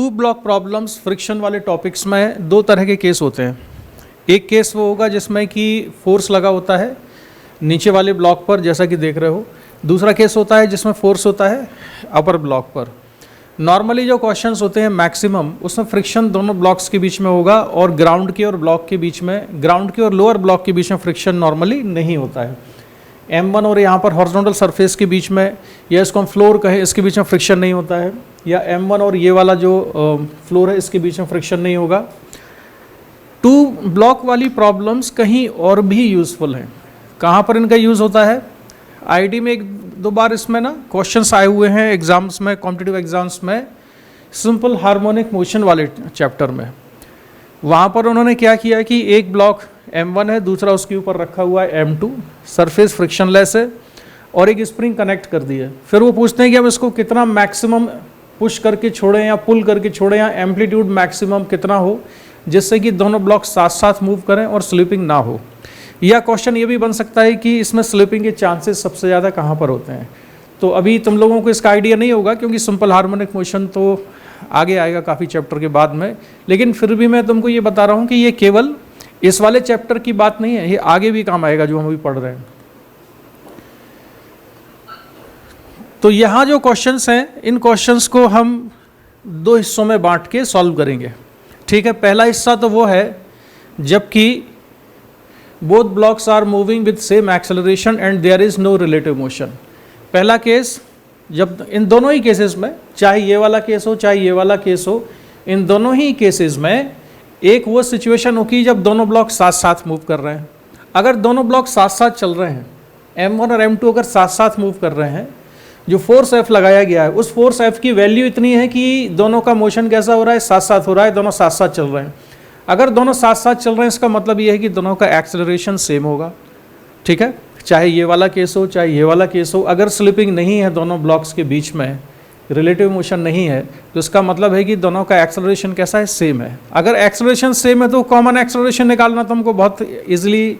To block problems friction वाले topics में दो तरह के केस होते हैं। एक केस वो होगा जिसमें कि फोर्स लगा होता है नीचे वाले ब्लॉक पर, जैसा कि देख रहे हो। दूसरा केस होता है जिसमें फोर्स होता है अपर ब्लॉक पर। नॉर्मली जो क्वेश्चंस होते हैं मैक्सिमम, उसमें फ्रिक्शन दोनों ब्लॉक्स के बीच में होगा और ग्राउंड के और ब्लॉक के बीच में, ग्राउंड के और लोअर ब्लॉक के बीच में फ्रिक्शन नॉर्मली नहीं होता है। M1 और यहाँ पर हॉरिजॉन्टल सरफेस के बीच में, या इसको हम फ्लोर कहें, इसके बीच में फ्रिक्शन नहीं होता है। या M1 और ये वाला जो फ्लोर है इसके बीच में फ्रिक्शन नहीं होगा। टू ब्लॉक वाली प्रॉब्लम्स कहीं और भी यूज़फुल हैं। कहाँ पर इनका यूज़ होता है? आईडी में एक दो बार इसमें ना क्वेश्चंस आए हुए हैं एग्जाम्स में, कॉम्पिटिटिव एग्जाम्स में, सिंपल हार्मोनिक मोशन वाले चैप्टर में। वहाँ पर उन्होंने क्या किया कि एक ब्लॉक M1 है, दूसरा उसके ऊपर रखा हुआ है M2, सरफेस फ्रिक्शनलेस है, और एक स्प्रिंग कनेक्ट कर दी है। फिर वो पूछते हैं कि हम इसको कितना मैक्सिमम पुश करके छोड़ें या पुल करके छोड़ें, या एम्पलीट्यूड मैक्सिमम कितना हो जिससे कि दोनों ब्लॉक साथ साथ मूव करें और स्लिपिंग ना हो। या क्वेश्चन ये भी बन सकता है कि इसमें स्लिपिंग के चांसेस सबसे ज़्यादा कहाँ पर होते हैं। तो अभी तुम लोगों को इसका आइडिया नहीं होगा क्योंकि सिंपल हार्मोनिक मोशन तो आगे आएगा काफ़ी चैप्टर के बाद में, लेकिन फिर भी मैं तुमको ये बता रहा हूँ कि ये केवल इस वाले चैप्टर की बात नहीं है, ये आगे भी काम आएगा जो हम अभी पढ़ रहे हैं। तो यहाँ जो क्वेश्चंस हैं, इन क्वेश्चंस को हम दो हिस्सों में बांट के सॉल्व करेंगे। ठीक है, पहला हिस्सा तो वो है जबकि both blocks are moving with same acceleration and there is no relative motion. पहला केस, जब इन दोनों ही केसेस में, चाहे ये वाला केस हो चाहे ये वाला केस हो, इन दोनों ही केसेस में एक वो सिचुएशन होगी जब दोनों ब्लॉक साथ साथ मूव कर रहे हैं। अगर दोनों ब्लॉक साथ साथ चल रहे हैं, M1 और M2 अगर साथ साथ मूव कर रहे हैं, जो फोर्स F लगाया गया है उस फोर्स F की वैल्यू इतनी है कि दोनों का मोशन कैसा हो रहा है, साथ साथ हो रहा है, दोनों साथ साथ चल रहे हैं। अगर दोनों साथ साथ चल रहे हैं इसका मतलब ये है कि दोनों का एक्सेलरेशन सेम होगा। ठीक है, चाहे ये वाला केस हो चाहे ये वाला केस हो, अगर स्लिपिंग नहीं है दोनों ब्लॉक्स के बीच में, रिलेटिव मोशन नहीं है, तो इसका मतलब है कि दोनों का एक्सेलरेशन कैसा है, सेम है। अगर एक्सेलरेशन सेम है तो कॉमन एक्सेलरेशन निकालना तो हमको बहुत इजीली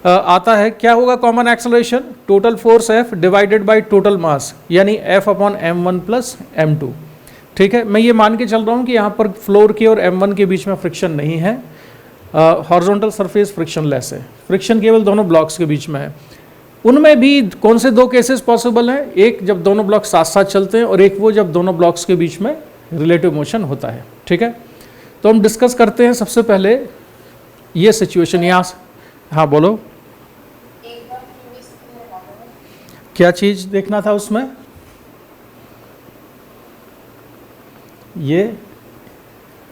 आता है। क्या होगा common acceleration? Total force F divided by total मास, यानी F upon M1 plus M2। ठीक है, मैं ये मान के चल रहा हूँ कि यहाँ पर फ्लोर के और M1 के बीच में फ्रिक्शन नहीं है, हॉरिजॉन्टल सरफेस फ्रिक्शनलेस है, फ्रिक्शन केवल दोनों ब्लॉक्स के बीच में है। उनमें भी कौन से दो केसेस पॉसिबल हैं? एक जब दोनों ब्लॉक साथ साथ चलते हैं, और एक वो जब दोनों ब्लॉक्स के बीच में रिलेटिव मोशन होता है। ठीक है, तो हम डिस्कस करते हैं सबसे पहले ये सिचुएशन। यहाँ, हाँ बोलो, क्या चीज़ देखना था उसमें? ये,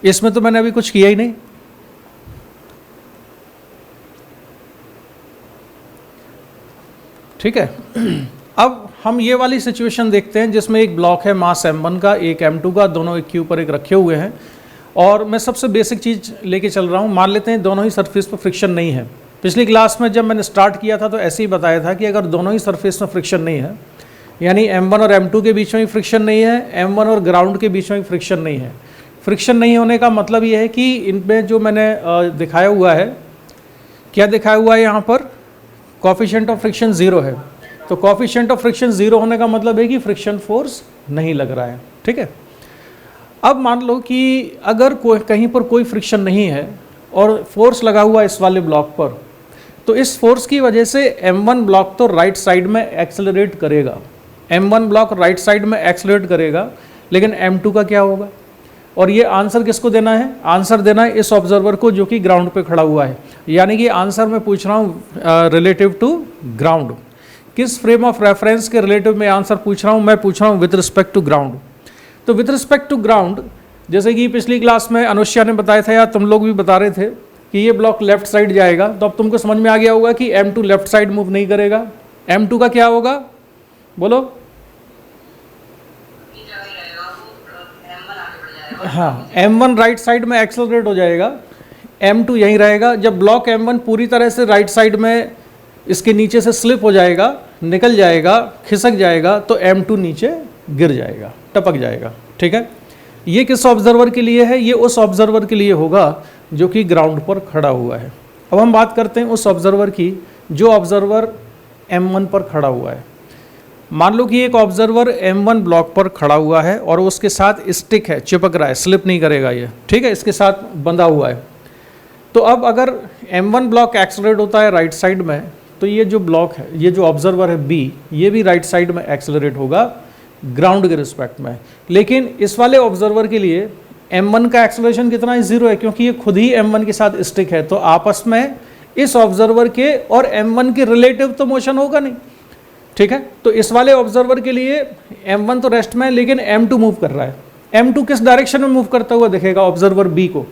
इसमें तो मैंने अभी कुछ किया ही नहीं। ठीक है, अब हम ये वाली सिचुएशन देखते हैं जिसमें एक ब्लॉक है मास M1 का, एक M2 का, दोनों एक के ऊपर एक रखे हुए हैं। और मैं सबसे बेसिक चीज़ लेके चल रहा हूँ, मान लेते हैं दोनों ही सरफेस पर फ्रिक्शन नहीं है। पिछली क्लास में जब मैंने स्टार्ट किया था तो ऐसे ही बताया था कि अगर दोनोों ही सरफेस में फ्रिक्शन नहीं है, यानी M1 और M2 के बीच में भी फ्रिक्शन नहीं है, M1 और ग्राउंड के बीच में भी फ्रिक्शन नहीं है। फ्रिक्शन नहीं होने का मतलब ये है कि इनमें जो मैंने दिखाया हुआ है, क्या दिखाया हुआ है यहाँ पर? कोफिशिएंट ऑफ फ्रिक्शन 0 है। तो कोफिशिएंट ऑफ फ्रिक्शन 0 होने का मतलब है कि फ्रिक्शन फोर्स नहीं लग रहा है। ठीक है, अब मान लो कि अगर कहीं पर कोई फ्रिक्शन नहीं है और फोर्स लगा हुआ है इस वाले ब्लॉक पर, तो इस फोर्स की वजह से M1 ब्लॉक तो राइट साइड में एक्सेलरेट करेगा, M1 ब्लॉक राइट साइड में एक्सेलरेट करेगा, लेकिन M2 का क्या होगा? और ये आंसर किसको देना है? आंसर देना है इस ऑब्जर्वर को जो कि ग्राउंड पे खड़ा हुआ है। यानी कि आंसर मैं पूछ रहा हूँ रिलेटिव टू ग्राउंड। किस फ्रेम ऑफ रेफरेंस के रिलेटिव में आंसर पूछ रहा हूँ? मैं पूछ रहा हूँ विद रिस्पेक्ट टू ग्राउंड। तो विद रिस्पेक्ट टू ग्राउंड, जैसे कि पिछली क्लास में अनुष्या ने बताया था या तुम लोग भी बता रहे थे कि ये ब्लॉक लेफ्ट साइड जाएगा, तो अब तुमको समझ में आ गया होगा कि M2 लेफ्ट साइड मूव नहीं करेगा। M2 का क्या होगा, बोलो? हाँ, M1 राइट साइड में एक्सेलरेट हो जाएगा, M2 यहीं रहेगा। जब ब्लॉक M1 पूरी तरह से राइट साइड में इसके नीचे से स्लिप हो जाएगा, निकल जाएगा, खिसक जाएगा, तो M2 नीचे गिर जाएगा, टपक जाएगा। ठीक है, ये किस ऑब्जर्वर के लिए है? ये उस ऑब्जर्वर के लिए होगा जो कि ग्राउंड पर खड़ा हुआ है। अब हम बात करते हैं उस ऑब्जर्वर की जो ऑब्जर्वर M1 पर खड़ा हुआ है। मान लो कि एक ऑब्जर्वर M1 ब्लॉक पर खड़ा हुआ है और उसके साथ स्टिक है, चिपक रहा है, स्लिप नहीं करेगा ये, ठीक है, इसके साथ बंधा हुआ है। तो अब अगर M1 ब्लॉक एक्सेलरेट होता है राइट साइड में, तो ये जो ब्लॉक है, ये जो ऑब्जर्वर है B, ये भी राइट साइड में एक्सेलरेट होगा ग्राउंड के रिस्पेक्ट में। लेकिन इस वाले ऑब्जर्वर के लिए M1 का एक्सेलरेशन कितना है, 0 है, क्योंकि ये खुद ही M1 के साथ स्टिक है। तो आपस में इस ऑब्जर्वर के और M1 के रिलेटिव तो मोशन होगा नहीं, ठीक है। तो इस वाले ऑब्जर्वर के लिए M1 तो रेस्ट में है, लेकिन M2 मूव कर रहा है। M2 किस डायरेक्शन में मूव करता हुआ दिखेगा ऑब्जर्वर B को?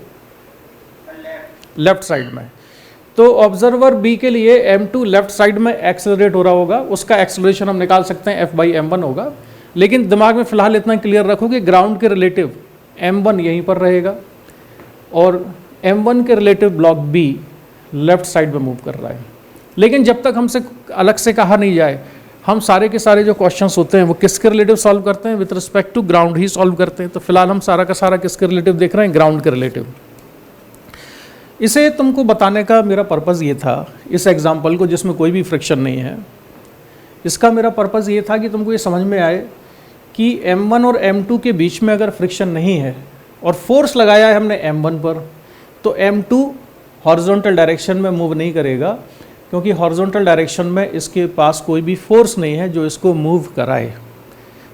लेफ्ट साइड में। तो ऑब्जर्वर B के लिए M2 लेफ्ट साइड में एक्सेलरेट हो रहा होगा, उसका एक्सेलरेशन हम निकाल सकते हैं F/m1 होगा। लेकिन दिमाग में फिलहाल इतना क्लियर रखो कि ग्राउंड के रिलेटिव M1 यहीं पर रहेगा और M1 के relative block B left side में मूव कर रहा है। लेकिन जब तक हमसे अलग से कहा नहीं जाए, हम सारे के सारे जो क्वेश्चंस होते हैं वो किसके रिलेटिव सॉल्व करते हैं? विद रिस्पेक्ट टू ग्राउंड ही सॉल्व करते हैं। तो फिलहाल हम सारा का सारा किसके रिलेटिव देख रहे हैं? ग्राउंड के रिलेटिव। इसे तुमको बताने का मेरा पर्पज़ ये था, इस एग्जाम्पल को जिसमें कोई भी फ्रिक्शन नहीं है, इसका मेरा पर्पज़ ये था कि तुमको ये समझ में आए कि M1 और M2 के बीच में अगर फ्रिक्शन नहीं है और फोर्स लगाया है हमने M1 पर, तो M2 हॉरिजॉन्टल डायरेक्शन में मूव नहीं करेगा, क्योंकि हॉरिजॉन्टल डायरेक्शन में इसके पास कोई भी फोर्स नहीं है जो इसको मूव कराए।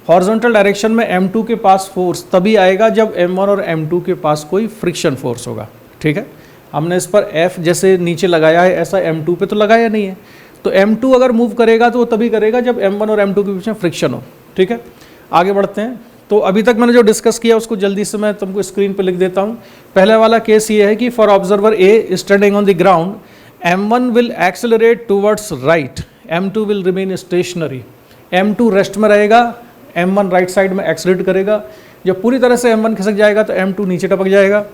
हॉरिजॉन्टल डायरेक्शन में M2 के पास फोर्स तभी आएगा जब M1 और M2 के पास कोई फ्रिक्शन फोर्स होगा, ठीक है। हमने इस पर F जैसे नीचे लगाया है, ऐसा M2 पे तो लगाया नहीं है। तो M2 अगर मूव करेगा तो वो तभी करेगा जब M1 और M2 के बीच में फ्रिक्शन हो, ठीक है। आगे बढ़ते हैं। तो अभी तक मैंने जो डिस्कस किया उसको जल्दी से मैं तुमको स्क्रीन पे लिख देता हूँ। पहले वाला केस ये है कि for observer A standing on the ground, M1 will accelerate towards right, M2 will remain stationery. M2 rest में रहेगा, M1 राइट साइड में एक्सेलरेट करेगा। जब पूरी तरह से M1 खिसक जाएगा तो M2 नीचे टपक जाएगा।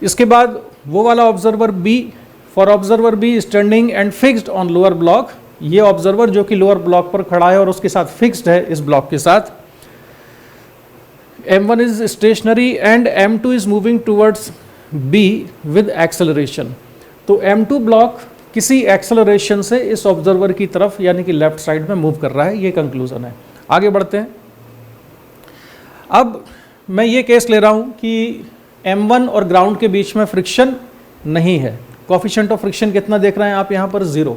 इसके बाद वो वाला observer B, for observer B standing and fixed on lower block, ये ऑब्जर्वर जो कि लोअर ब्लॉक पर खड़ा है और उसके साथ फिक्स्ड है इस ब्लॉक के साथ, M1 is stationary and M2 is moving towards B with acceleration. तो M2 ब्लॉक किसी एक्सेलरेशन से इस ऑब्जर्वर की तरफ यानी कि लेफ्ट साइड में मूव कर रहा है, ये कंक्लूजन है। आगे बढ़ते हैं। अब मैं ये केस ले रहा हूँ कि M1 और ग्राउंड के बीच में फ्रिक्शन नहीं है। कोफिशिएंट ऑफ फ्रिक्शन कितना देख रहे हैं आप यहाँ पर? 0।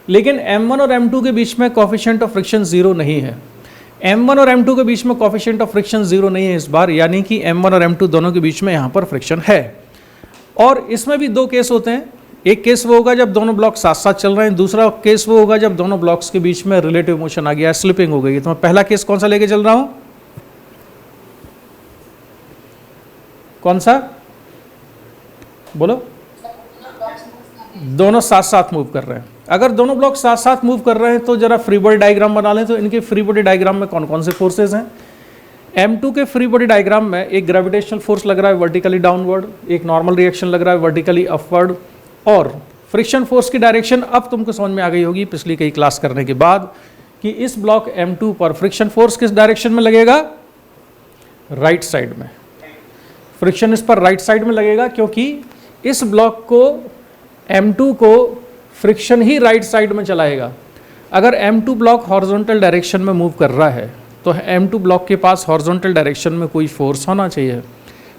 लेकिन M1 और M2 के बीच में कोफिशिएंट ऑफ फ्रिक्शन 0 नहीं है। M1 और M2 के बीच में कोफिशिएंट ऑफ फ्रिक्शन 0 नहीं है इस बार, यानी कि M1 और M2 दोनों के बीच में यहाँ पर फ्रिक्शन है। और इसमें भी दो केस होते हैं। एक केस वो होगा जब दोनों ब्लॉक साथ साथ चल रहे हैं, दूसरा केस वो होगा जब दोनों ब्लॉक्स के बीच में रिलेटिव मोशन आ गया, स्लिपिंग हो गई। तो मैं पहला केस कौन सा लेके चल रहा हूँ? कौन सा बोलो? दोनों साथ साथ मूव कर रहे हैं। अगर दोनों ब्लॉक साथ साथ मूव कर रहे हैं तो जरा फ्री बॉडी डायग्राम बना लें। तो इनके फ्री बॉडी डायग्राम में कौन कौन से फोर्सेज हैं? M2 के फ्री बॉडी डायग्राम में एक ग्रेविटेशनल फोर्स लग रहा है वर्टिकली डाउनवर्ड, एक नॉर्मल रिएक्शन लग रहा है वर्टिकली अपवर्ड, और फ्रिक्शन फोर्स की डायरेक्शन अब तुमको समझ में आ गई होगी पिछली कई क्लास करने के बाद कि इस ब्लॉक M2 पर फ्रिक्शन फोर्स किस डायरेक्शन में लगेगा? राइट साइड में। फ्रिक्शन इस पर राइट साइड में लगेगा क्योंकि इस ब्लॉक को M2 को फ्रिक्शन ही राइट साइड में चलाएगा। अगर M2 ब्लॉक हॉरिजॉन्टल डायरेक्शन में मूव कर रहा है तो M2 ब्लॉक के पास हॉरिजॉन्टल डायरेक्शन में कोई फोर्स होना चाहिए।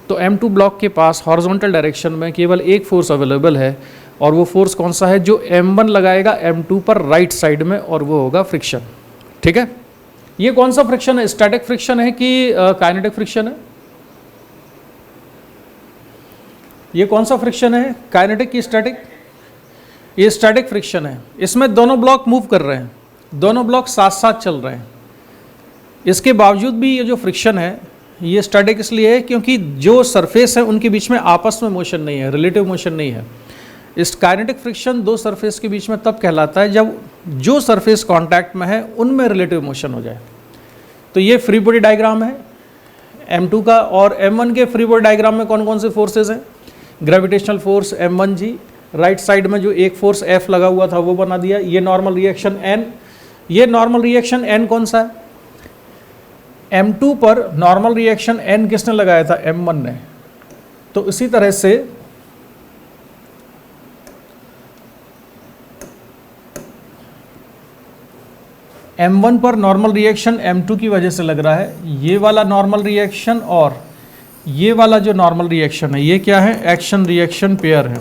तो M2 ब्लॉक के पास हॉरिजॉन्टल डायरेक्शन में केवल एक फोर्स अवेलेबल है, और वो फोर्स कौन सा है? जो M1 लगाएगा M2 पर राइट साइड में, और वो होगा फ्रिक्शन, ठीक है। ये कौन सा फ्रिक्शन है? स्टैटिक फ्रिक्शन है कि काइनेटिक फ्रिक्शन है? ये कौन सा फ्रिक्शन है? काइनेटिक की स्टैटिक? ये स्टैटिक फ्रिक्शन है। इसमें दोनों ब्लॉक मूव कर रहे हैं, दोनों ब्लॉक साथ साथ चल रहे हैं। इसके बावजूद भी ये जो फ्रिक्शन है ये स्टैटिक इसलिए है क्योंकि जो सरफेस है उनके बीच में आपस में मोशन नहीं है, रिलेटिव मोशन नहीं है। इस काइनेटिक फ्रिक्शन दो सरफेस के बीच में तब कहलाता है जब जो सरफेस कांटेक्ट में है उनमें रिलेटिव मोशन हो जाए। तो ये फ्री बॉडी डायग्राम है M2 का। और M1 के फ्री बॉडी डायग्राम में कौन कौन से फोर्सेज हैं? Gravitational force M1G, right side में जो एक फोर्स F लगा हुआ था वो बना दिया। ये नॉर्मल रिएक्शन N, ये नॉर्मल रिएक्शन N कौन सा है? M2 पर नॉर्मल रिएक्शन N किसने लगाया था? M1 ने। तो इसी तरह से M1 पर नॉर्मल रिएक्शन M2 की वजह से लग रहा है। ये वाला नॉर्मल रिएक्शन और ये वाला जो नॉर्मल रिएक्शन है, ये क्या है? एक्शन रिएक्शन पेयर है।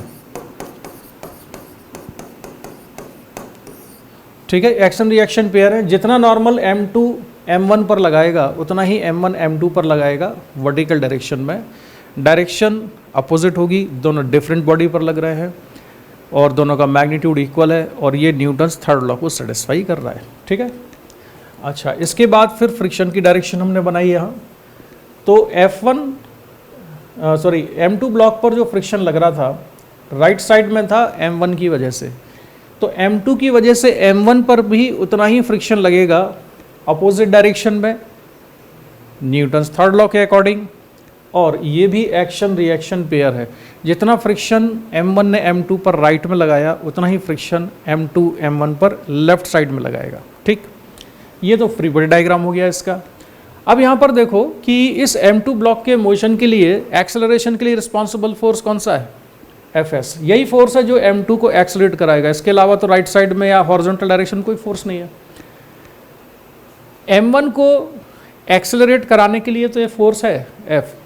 ठीक है, एक्शन रिएक्शन पेयर है। जितना नॉर्मल M2 M1 पर लगाएगा उतना ही M1 M2 पर लगाएगा वर्टिकल डायरेक्शन में। डायरेक्शन अपोजिट होगी, दोनों डिफरेंट बॉडी पर लग रहे हैं और दोनों का मैग्नीट्यूड इक्वल है और ये न्यूटन्स थर्ड लॉ को सेटिस्फाई कर रहा है। ठीक है, अच्छा, इसके बाद फिर फ्रिक्शन की डायरेक्शन हमने बनाई यहाँ। तो M2 ब्लॉक पर जो फ्रिक्शन लग रहा था राइट साइड में था M1 की वजह से, तो M2 की वजह से M1 पर भी उतना ही फ्रिक्शन लगेगा अपोजिट डायरेक्शन में न्यूटन्स थर्ड लॉ के अकॉर्डिंग। और ये भी एक्शन रिएक्शन पेयर है। जितना फ्रिक्शन M1 ने M2 पर राइट में लगाया उतना ही फ्रिक्शन M2 M1 पर लेफ्ट साइड में लगाएगा। ठीक, ये तो फ्री बॉडी डायग्राम हो गया इसका। अब यहाँ पर देखो कि इस M2 ब्लॉक के मोशन के लिए, एक्सेलरेशन के लिए रिस्पॉन्सिबल फोर्स कौन सा है? Fs। यही फोर्स है जो M2 को एक्सेलरेट कराएगा। इसके अलावा तो राइट साइड में या हॉरिजॉन्टल डायरेक्शन कोई फोर्स नहीं है। M1 को एक्सेलरेट कराने के लिए तो ये फोर्स है F,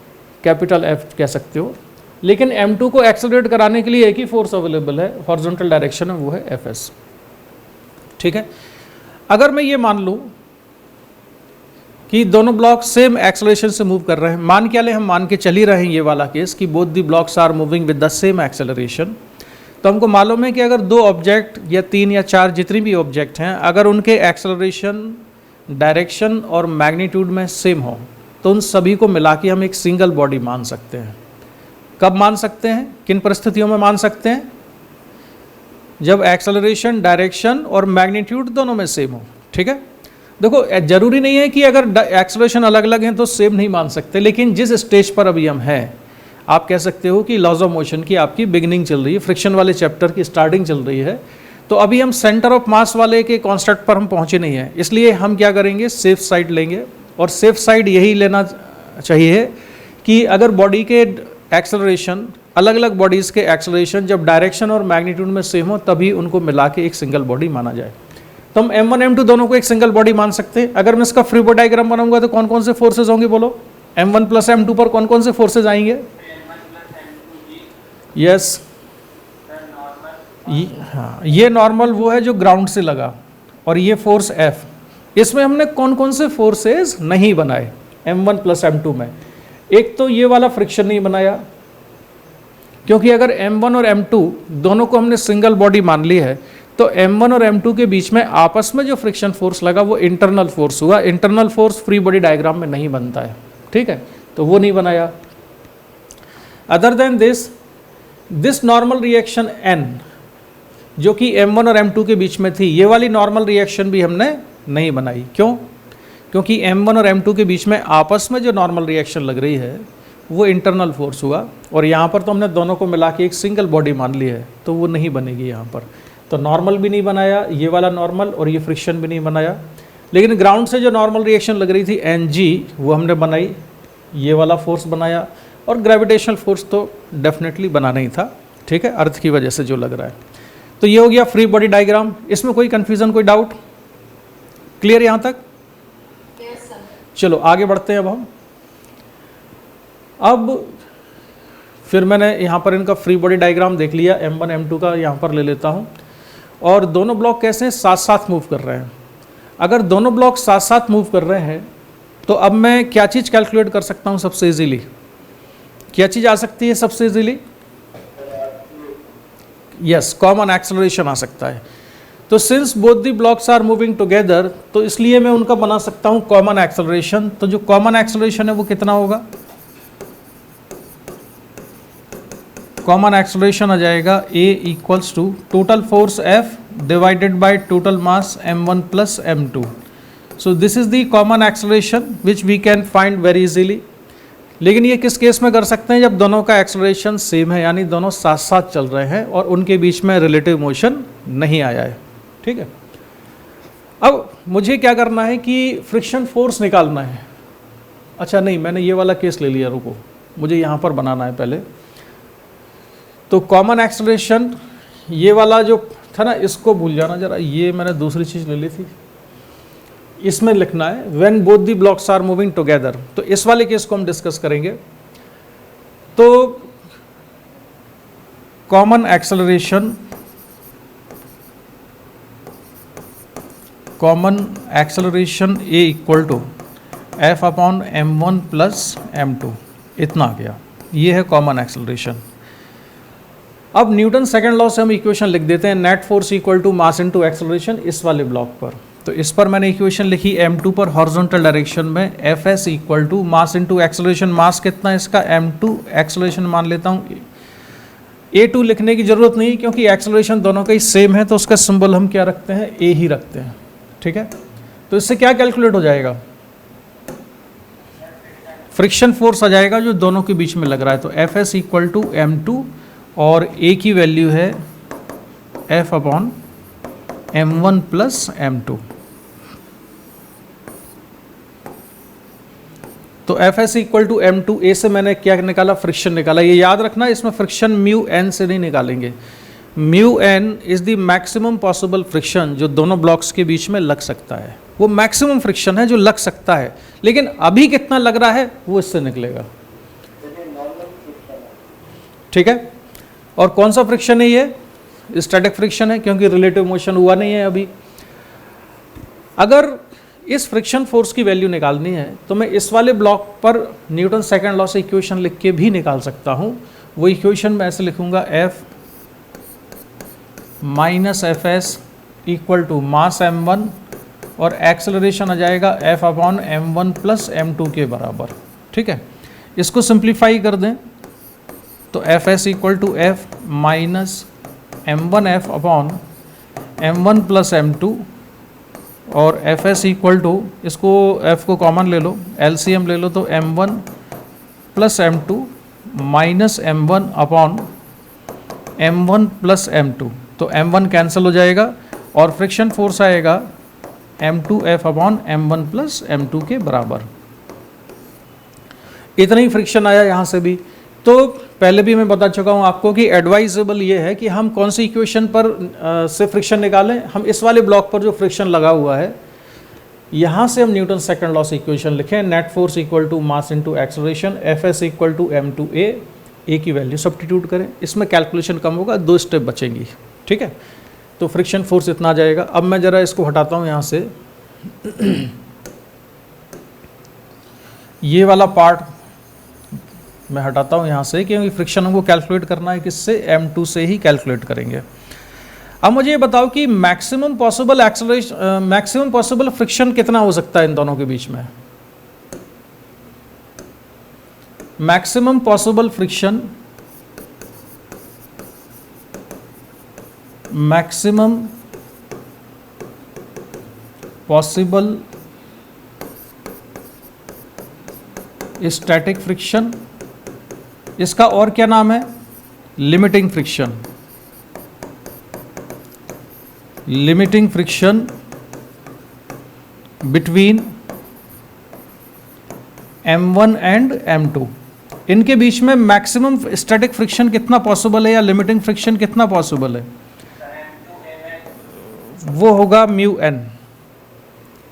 कैपिटल F कह सकते हो, लेकिन M2 को एक्सेलरेट कराने के लिए एक ही फोर्स अवेलेबल है हॉरिजॉन्टल डायरेक्शन में, वो है Fs। ठीक है, अगर मैं ये मान लूँ कि दोनों ब्लॉक सेम एक्सेलरेशन से मूव कर रहे हैं, मान क्या ले, हम मान के चल ही रहे हैं ये वाला केस कि both the blocks are moving with the same acceleration. तो हमको मालूम है कि अगर दो ऑब्जेक्ट या तीन या चार जितनी भी ऑब्जेक्ट हैं, अगर उनके एक्सेलरेशन, डायरेक्शन और मैग्नीट्यूड में सेम हो तो उन सभी को मिला के हम एक सिंगल बॉडी मान सकते हैं। कब मान सकते हैं, किन परिस्थितियों में मान सकते हैं? जब एक्सेलरेशन, डायरेक्शन और मैग्नीट्यूड दोनों में सेम हो। ठीक है, देखो जरूरी नहीं है कि अगर एक्सेलरेशन अलग अलग हैं तो सेम नहीं मान सकते, लेकिन जिस स्टेज पर अभी हम हैं, आप कह सकते हो कि लॉज ऑफ मोशन की आपकी बिगिनिंग चल रही है, फ्रिक्शन वाले चैप्टर की स्टार्टिंग चल रही है। तो अभी हम सेंटर ऑफ मास वाले के कॉन्सेप्ट पर हम पहुंचे नहीं हैं, इसलिए हम क्या करेंगे, सेफ साइड लेंगे। और सेफ साइड यही लेना चाहिए कि अगर बॉडी के एक्सेलरेशन, अलग अलग बॉडीज़ के एक्सेलरेशन जब डायरेक्शन और मैग्नीट्यूड में सेम हो तभी उनको मिला के एक सिंगल बॉडी माना जाए। तो हम M1 M2 दोनों को एक सिंगल बॉडी मान सकते हैं। अगर मैं इसका फ्री बॉडी डायग्राम बनाऊंगा तो कौन कौन से फोर्सेज होंगे, बोलो? M1 प्लस M2 पर कौन कौन से फोर्सेज आएंगे? यस, हाँ, ये नॉर्मल वो है जो ग्राउंड से लगा, और ये फोर्स F। इसमें हमने कौन कौन से फोर्सेज नहीं बनाए M1 प्लस M2 में? एक तो ये वाला फ्रिक्शन नहीं बनाया, क्योंकि अगर M1 और M2 दोनों को हमने सिंगल बॉडी मान ली है तो M1 और M2 के बीच में आपस में जो फ्रिक्शन फोर्स लगा वो इंटरनल फोर्स हुआ। Internal force free body diagram में नहीं बनता है। ठीक है, तो वो नहीं बनाया। Other than this normal reaction N जो कि M1 और M2 के बीच में थी, ये वाली नॉर्मल रिएक्शन भी हमने नहीं बनाई। क्यों? क्योंकि M1 और M2 के बीच में आपस में जो नॉर्मल रिएक्शन लग रही है वो इंटरनल फोर्स हुआ, और यहाँ पर तो हमने दोनों को मिला के एक सिंगल बॉडी मान ली है, तो वो नहीं बनेगी यहाँ पर। तो नॉर्मल भी नहीं बनाया, ये वाला नॉर्मल, और ये फ्रिक्शन भी नहीं बनाया। लेकिन ग्राउंड से जो नॉर्मल रिएक्शन लग रही थी NG, वो हमने बनाई, ये वाला फोर्स बनाया, और ग्रेविटेशनल फोर्स तो डेफिनेटली बनाना ही था। ठीक है, अर्थ की वजह से जो लग रहा है। तो ये हो गया फ्री बॉडी डायग्राम। इसमें कोई कन्फ्यूज़न, कोई डाउट? क्लियर यहाँ तक? चलो आगे बढ़ते हैं। अब फिर मैंने यहाँ पर इनका फ्री बॉडी डायग्राम देख लिया, M1 M2 का यहाँ पर ले लेता हूँ। और दोनों ब्लॉक कैसे हैं, साथ साथ मूव कर रहे हैं। अगर दोनों ब्लॉक साथ साथ मूव कर रहे हैं तो अब मैं क्या चीज़ कैलकुलेट कर सकता हूँ सबसे इजीली? क्या चीज़ आ सकती है सबसे इजीली? यस, कॉमन एक्सेलरेशन आ सकता है। तो since both the blocks are moving together, तो इसलिए मैं उनका बना सकता हूँ कॉमन एक्सेलरेशन। तो जो कॉमन एक्सेलरेशन है वो कितना होगा? कॉमन एक्सेलरेशन आ जाएगा A equals to total force F divided by total mass M1 plus M2। So this is the common acceleration which we can find very easily. लेकिन ये किस केस में कर सकते हैं? जब दोनों का एक्सेलरेशन सेम है, यानी दोनों साथ साथ चल रहे हैं और उनके बीच में रिलेटिव मोशन नहीं आया है। ठीक है, अब मुझे क्या करना है कि फ्रिक्शन फोर्स निकालना है। अच्छा नहीं, मैंने ये वाला केस ले लिया, रुको, मुझे यहाँ पर बनाना है पहले। तो कॉमन एक्सेलरेशन ये वाला जो था ना, इसको भूल जाना जरा, ये मैंने दूसरी चीज़ ले ली थी। इसमें लिखना है when both the blocks are moving together. तो इस वाले केस को हम डिस्कस करेंगे। तो common acceleration a equal to F upon m1 plus m2, इतना आ गया। ये है कॉमन एक्सेलरेशन। अब न्यूटन सेकंड लॉ से हम इक्वेशन लिख देते हैं, net force equal to mass into acceleration इस वाले ब्लॉक पर। तो इस पर मैंने इक्वेशन लिखी m2 पर हॉरिजॉन्टल डायरेक्शन में, Fs equal to mass into acceleration, mass कितना है इसका m2, एक्सेलरेशन मान लेता हूँ a2 लिखने की जरूरत नहीं क्योंकि एक्सेलरेशन दोनों का ही सेम है, तो उसका सिंबल हम क्या रखते हैं, a ही रखते हैं। ठीक है, तो इससे क्या कैलकुलेट हो जाएगा, फ्रिक्शन फोर्स आ जाएगा जो दोनों के बीच में लग रहा है। तो Fs इक्वल टू m2 और a की वैल्यू है F upon m1 plus m2। तो Fs equal to m2, a से मैंने क्या निकाला, फ्रिक्शन निकाला। ये याद रखना, इसमें फ्रिक्शन म्यू एन से नहीं निकालेंगे। Mu N is the maximum possible friction जो दोनों ब्लॉक्स के बीच में लग सकता है, वो मैक्सिमम फ्रिक्शन है जो लग सकता है, लेकिन अभी कितना लग रहा है वो इससे निकलेगा। ठीक है, और कौन सा फ्रिक्शन है ये, स्टैटिक फ्रिक्शन है क्योंकि रिलेटिव मोशन हुआ नहीं है अभी। अगर इस फ्रिक्शन फोर्स की वैल्यू निकालनी है तो मैं इस वाले ब्लॉक पर न्यूटन सेकंड लॉ से इक्वेशन लिख के भी निकाल सकता हूं। वो इक्वेशन मैं ऐसे लिखूंगा, F minus Fs equal to mass m1 और एक्सेलरेशन आ जाएगा F upon m1 plus m2 के बराबर। ठीक है, इसको सिंप्लीफाई कर दें तो Fs equal to F minus m1F upon m1 plus m2 और Fs इक्वल टू, इसको F को कॉमन ले लो, LCM ले लो, तो m1 plus m2 minus m1 upon m1 plus m2। तो m1 कैंसिल हो जाएगा और फ्रिक्शन फोर्स आएगा m2F upon m1 plus m2 के बराबर। इतना ही फ्रिक्शन आया यहाँ से भी। तो पहले भी मैं बता चुका हूँ आपको कि एडवाइजेबल ये है कि हम कौन सी इक्वेशन पर से फ्रिक्शन निकालें। हम इस वाले ब्लॉक पर जो फ्रिक्शन लगा हुआ है यहाँ से हम न्यूटन सेकंड लॉ से इक्वेशन लिखें, net force equal to mass into acceleration, Fs equal to m2a, a की वैल्यू सब्स्टिट्यूट करें। इसमें कैलकुलेशन कम होगा, 2 स्टेप बचेंगी। ठीक है, तो फ्रिक्शन फोर्स इतना आ जाएगा। अब मैं ज़रा इसको हटाता हूँ यहाँ से ये वाला पार्ट मैं हटाता हूँ यहाँ से, क्योंकि फ्रिक्शन हमको कैलकुलेट करना है किससे, m2 से ही कैलकुलेट करेंगे। अब मुझे ये बताओ कि maximum possible acceleration, maximum possible friction कितना हो सकता है इन दोनों के बीच में। Maximum possible friction, maximum possible static friction, इसका और क्या नाम है, limiting friction. Limiting friction between m1 and m2, इनके बीच में मैक्सिमम स्टैटिक फ्रिक्शन कितना पॉसिबल है या लिमिटिंग फ्रिक्शन कितना पॉसिबल है, वो होगा म्यू एन।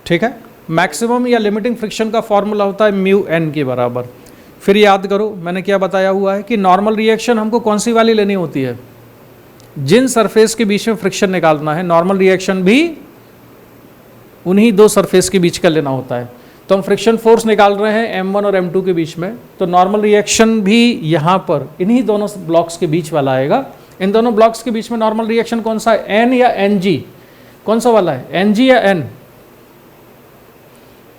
ठीक है, मैक्सिमम या लिमिटिंग फ्रिक्शन का फॉर्मूला होता है म्यू एन के बराबर। फिर याद करो मैंने क्या बताया हुआ है कि नॉर्मल रिएक्शन हमको कौन सी वाली लेनी होती है, जिन सरफेस के बीच में फ्रिक्शन निकालना है नॉर्मल रिएक्शन भी उन्हीं 2 सरफेस के बीच का लेना होता है। तो हम फ्रिक्शन फोर्स निकाल रहे हैं m1 और m2 के बीच में, तो नॉर्मल रिएक्शन भी यहाँ पर इन्हीं दोनों ब्लॉक्स के बीच वाला आएगा। इन दोनों ब्लॉक्स के बीच में नॉर्मल रिएक्शन कौन सा है, n या Ng, कौन सा वाला है, Ng या n,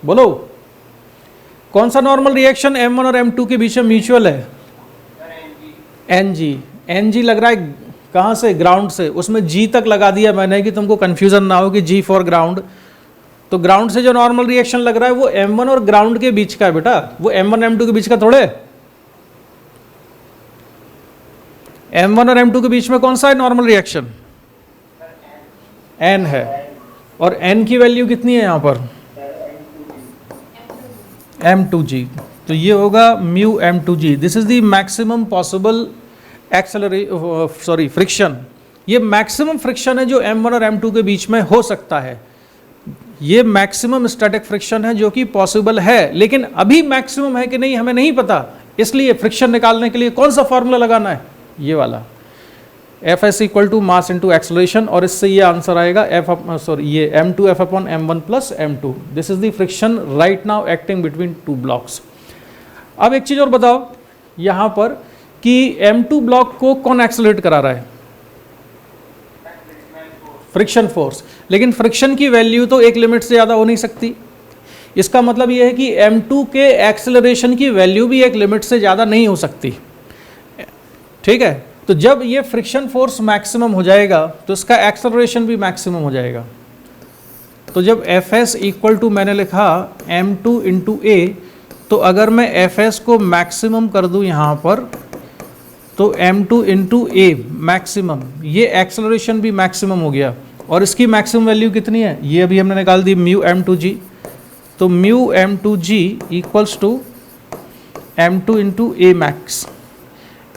बोलो कौन सा नॉर्मल रिएक्शन m1 और m2 के बीच में म्यूचुअल है, Ng। Ng लग रहा है कहाँ से, ग्राउंड से, उसमें G तक लगा दिया मैंने कि तुमको कंफ्यूजन ना हो कि G फॉर ग्राउंड। तो ग्राउंड से जो नॉर्मल रिएक्शन लग रहा है वो m1 और ग्राउंड के बीच का है बेटा, वो m1 m2 के बीच का थोड़े। m1 और m2 के बीच में कौन सा है नॉर्मल रिएक्शन, n है, और n की वैल्यू कितनी है यहाँ पर, m2g। तो ये होगा mu m2g। This is the maximum possible friction. ये मैक्सिमम फ्रिक्शन है जो m1 और m2 के बीच में हो सकता है। ये मैक्सिमम स्टैटिक फ्रिक्शन है जो कि पॉसिबल है, लेकिन अभी मैक्सिमम है कि नहीं हमें नहीं पता, इसलिए फ्रिक्शन निकालने के लिए कौन सा फॉर्मूला लगाना है, ये वाला F S equal to mass into acceleration, और इससे ये आंसर आएगा ये m2f upon m1 plus m2। This is the friction right now acting between two blocks. अब एक चीज और बताओ यहां पर कि m2 ब्लॉक को कौन एक्सेलरेट करा रहा है, फ्रिक्शन फोर्स, लेकिन फ्रिक्शन की वैल्यू तो एक लिमिट से ज़्यादा हो नहीं सकती। इसका मतलब यह है कि m2 के एक्सेलरेशन की वैल्यू भी एक लिमिट से ज़्यादा नहीं हो सकती, ठीक है। तो जब ये फ्रिक्शन फोर्स मैक्सिमम हो जाएगा तो इसका एक्सेलरेशन भी मैक्सिमम हो जाएगा। तो जब Fs इक्वल टू मैंने लिखा m2 इंटू ए, तो अगर मैं Fs को मैक्सिमम कर दूं यहाँ पर तो m2 इंटू ए मैक्सिमम, ये एक्सेलरेशन भी मैक्सिमम हो गया। और इसकी मैक्सिमम वैल्यू कितनी है, ये अभी हमने निकाल दी म्यू m2g। तो mu m2g equals to m2 into a max,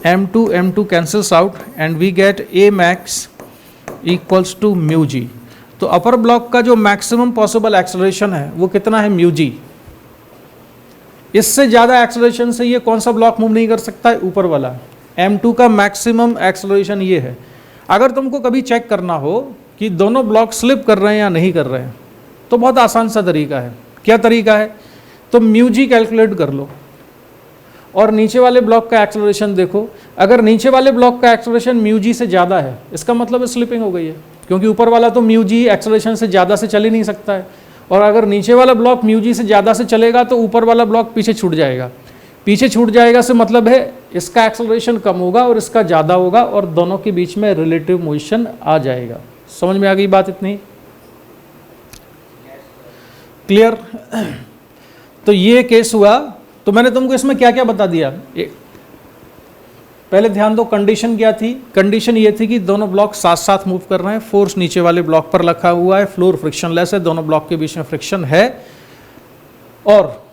m2 cancels out and we get a max equals to mu g। तो अपर ब्लॉक का जो मैक्सिमम पॉसिबल एक्सेलरेशन है वो कितना है, म्यू जी। इससे ज़्यादा एक्सेलरेशन से ये कौन सा ब्लॉक मूव नहीं कर सकता है, ऊपर वाला। m2 का मैक्सिमम एक्सेलरेशन ये है। अगर तुमको कभी चेक करना हो कि दोनों ब्लॉक स्लिप कर रहे हैं या नहीं कर रहे हैं, तो बहुत आसान सा तरीका है। क्या तरीका है, तो म्यू जी कैलकुलेट कर लो और नीचे वाले ब्लॉक का एक्सेलरेशन देखो। अगर नीचे वाले ब्लॉक का एक्सेलरेशन म्यू जी से ज़्यादा है, इसका मतलब स्लिपिंग हो गई है, क्योंकि ऊपर वाला तो म्यू जी एक्सेलरेशन से ज़्यादा से चल ही नहीं सकता है। और अगर नीचे वाला ब्लॉक म्यू जी से ज़्यादा से चलेगा तो ऊपर वाला ब्लॉक पीछे छूट जाएगा। पीछे छूट जाएगा से मतलब है इसका एक्सेलरेशन कम होगा और इसका ज़्यादा होगा, और दोनों के बीच में रिलेटिव मोशन आ जाएगा। समझ में आ गई बात इतनी, क्लियर। तो ये केस हुआ। तो मैंने तुमको इसमें क्या क्या बता दिया, पहले ध्यान दो कंडीशन क्या थी। कंडीशन ये थी कि दोनों ब्लॉक साथ साथ मूव कर रहे हैं, फोर्स नीचे वाले ब्लॉक पर रखा हुआ है, फ्लोर फ्रिक्शनलेस है, दोनों ब्लॉक के बीच में फ्रिक्शन है, और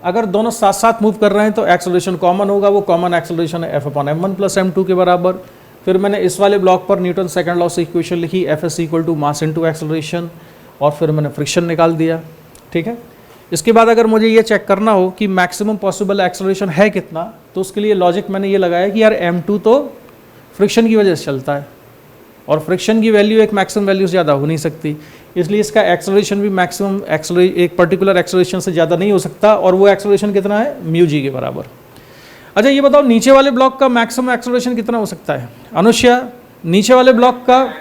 अगर दोनों साथ साथ मूव कर रहे हैं तो एक्सेलरेशन कॉमन होगा, वो कॉमन एक्सेलरेशन है F/m1 प्लस m2 के बराबर। फिर मैंने इस वाले ब्लॉक पर न्यूटन सेकंड लॉ से इक्वेशन लिखी, Fs equal to mass into acceleration, और फिर मैंने फ्रिक्शन निकाल दिया, ठीक है। इसके बाद अगर मुझे ये चेक करना हो कि मैक्सिमम पॉसिबल एक्सेलरेशन है कितना, तो उसके लिए लॉजिक मैंने ये लगाया कि यार m2 तो फ्रिक्शन की वजह से चलता है, और फ्रिक्शन की वैल्यू एक मैक्सिमम वैल्यू से ज़्यादा हो नहीं सकती, इसलिए इसका एक्सेलरेशन भी मैक्सिमम एक पर्टिकुलर एक्सेलरेशन से ज़्यादा नहीं हो सकता, और वो एक्सेलरेशन कितना है, म्यू जी के बराबर। अच्छा ये बताओ नीचे वाले ब्लॉक का मैक्सिमम एक्सेलरेशन कितना हो सकता है, अनुष्या। नीचे वाले ब्लॉक का,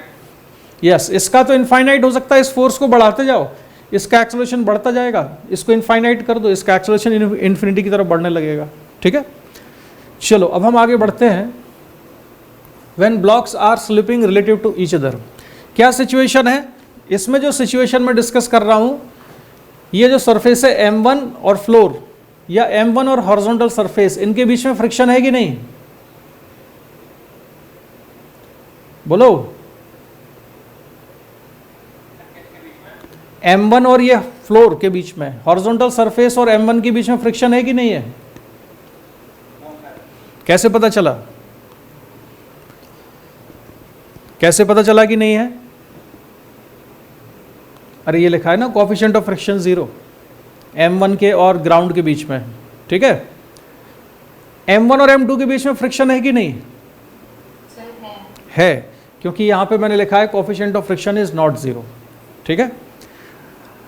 यस, इसका तो इनफाइनाइट हो सकता है, इस फोर्स को बढ़ाते जाओ इसका एक्सेलरेशन बढ़ता जाएगा, इसको इनफाइनाइट कर दो इसका एक्सेलरेशन इन्फिनिटी की तरफ बढ़ने लगेगा, ठीक है। चलो अब हम आगे बढ़ते हैं। When blocks are slipping relative to each other, क्या सिचुएशन है इसमें, जो सिचुएशन मैं डिस्कस कर रहा हूं, ये जो सरफेस है m1 और फ्लोर, या m1 और हॉरिजॉन्टल सरफेस, इनके बीच में फ्रिक्शन है कि नहीं, बोलो। m1 और ये फ्लोर के बीच में, हॉरिजॉन्टल सरफेस और m1 के बीच में फ्रिक्शन है कि नहीं है, कैसे पता चला, कैसे पता चला कि नहीं है। अरे ये लिखा है ना कोएफिशिएंट ऑफ फ्रिक्शन 0 m1 के और ग्राउंड के बीच में, ठीक है। m1 और m2 के बीच में फ्रिक्शन है कि नहीं, है, क्योंकि यहां पे मैंने लिखा है coefficient of friction is not 0, ठीक है।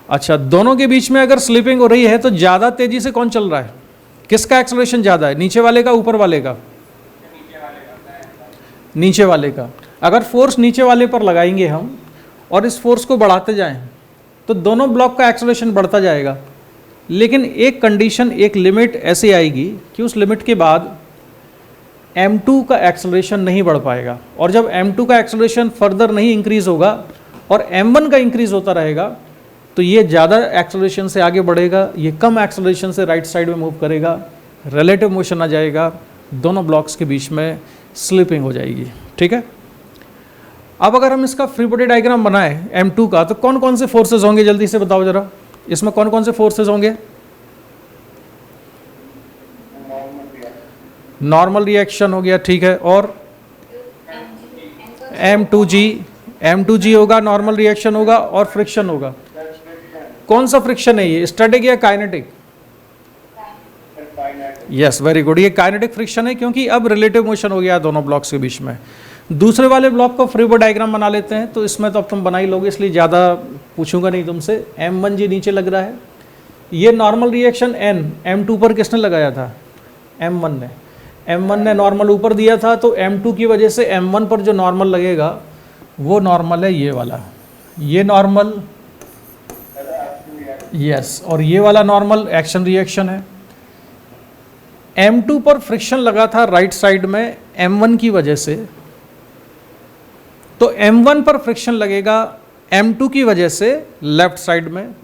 अच्छा, दोनों के बीच में अगर स्लिपिंग हो रही है तो ज़्यादा तेजी से कौन चल रहा है, किसका एक्सेलरेशन ज़्यादा है, नीचे वाले का ऊपर वाले का, नीचे वाले का। अगर फोर्स नीचे वाले पर लगाएंगे हम और इस फोर्स को बढ़ाते जाएं तो दोनों ब्लॉक का एक्सेलरेशन बढ़ता जाएगा, लेकिन एक कंडीशन, एक लिमिट ऐसी आएगी कि उस लिमिट के बाद m2 का एक्सेलरेशन नहीं बढ़ पाएगा, और जब m2 का एक्सेलरेशन फर्दर नहीं इंक्रीज होगा और m1 का इंक्रीज होता रहेगा तो ये ज़्यादा एक्सेलरेशन से आगे बढ़ेगा, ये कम एक्सेलरेशन से राइट साइड में मूव करेगा, रिलेटिव मोशन आ जाएगा, दोनों ब्लॉक्स के बीच में स्लिपिंग हो जाएगी, ठीक है। अब अगर हम इसका फ्री बॉडी डायग्राम बनाएं m2 का, तो कौन कौन से फोर्सेज होंगे, जल्दी से बताओ जरा, इसमें कौन कौन से फोर्सेज होंगे। नॉर्मल रिएक्शन हो गया, ठीक है, और m2g होगा, नॉर्मल रिएक्शन होगा, और फ्रिक्शन होगा। कौन सा फ्रिक्शन है ये, स्टैटिक या काइनेटिक? यस, वेरी गुड, ये काइनेटिक फ्रिक्शन है क्योंकि अब रिलेटिव मोशन हो गया दोनों ब्लॉक्स के बीच में। दूसरे वाले ब्लॉक का फ्री बॉडी डायग्राम बना लेते हैं, तो इसमें तो अब तुम बना ही लोगे, इसलिए ज़्यादा पूछूंगा नहीं तुमसे। M1 जी नीचे लग रहा है, ये नॉर्मल रिएक्शन N M2 पर किसने लगाया था? M1 ने। M1 ने नॉर्मल ऊपर दिया था, तो M2 की वजह से M1 पर जो नॉर्मल लगेगा वो नॉर्मल है ये वाला, ये नॉर्मल, यस, और ये वाला नॉर्मल एक्शन रिएक्शन है। M2 पर फ्रिक्शन लगा था राइट साइड में M1 की वजह से, तो M1 पर फ्रिक्शन लगेगा M2 की वजह से लेफ्ट साइड में,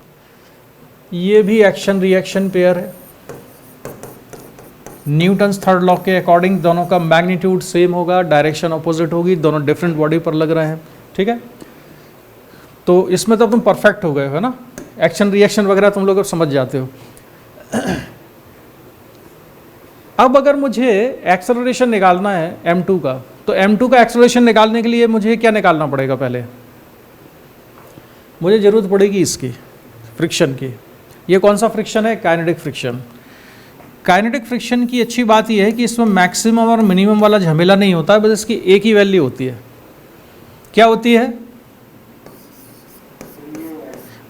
ये भी एक्शन रिएक्शन पेयर है। न्यूटन्स थर्ड लॉ के अकॉर्डिंग दोनों का मैग्नीट्यूड सेम होगा, डायरेक्शन अपोजिट होगी, दोनों डिफरेंट बॉडी पर लग रहे हैं, ठीक है। तो इसमें तो तुम परफेक्ट हो गए हो ना, एक्शन रिएक्शन वगैरह तुम लोग अब समझ जाते हो। अब अगर मुझे एक्सेलरेशन निकालना है M2 का, तो M2 का एक्सेलरेशन निकालने के लिए मुझे क्या निकालना पड़ेगा? पहले मुझे ज़रूरत पड़ेगी इसकी, फ्रिक्शन की। ये कौन सा फ्रिक्शन है? Kinetic friction. काइनेटिक फ्रिक्शन की अच्छी बात यह है कि इसमें मैक्सिमम और मिनिमम वाला झमेला नहीं होता है, बस इसकी एक ही वैल्यू होती है। क्या होती है?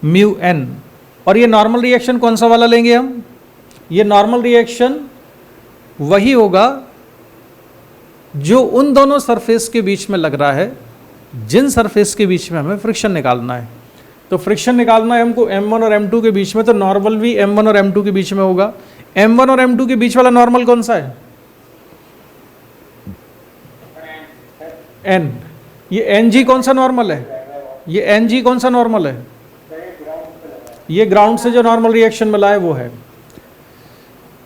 Mu N. और ये नॉर्मल रिएक्शन कौन सा वाला लेंगे हम? ये नॉर्मल रिएक्शन वही होगा जो उन दोनों सरफेस के बीच में लग रहा है जिन सरफेस के बीच में हमें फ्रिक्शन निकालना है। तो फ्रिक्शन निकालना है हमको M1 और M2 के बीच में, तो नॉर्मल भी M1 और M2 के बीच में होगा। M1 और M2 के बीच वाला नॉर्मल कौन सा है? N। ये NG कौन सा नॉर्मल है? ये NG कौन सा नॉर्मल है? ये ग्राउंड से जो नॉर्मल रिएक्शन मिला है वो है।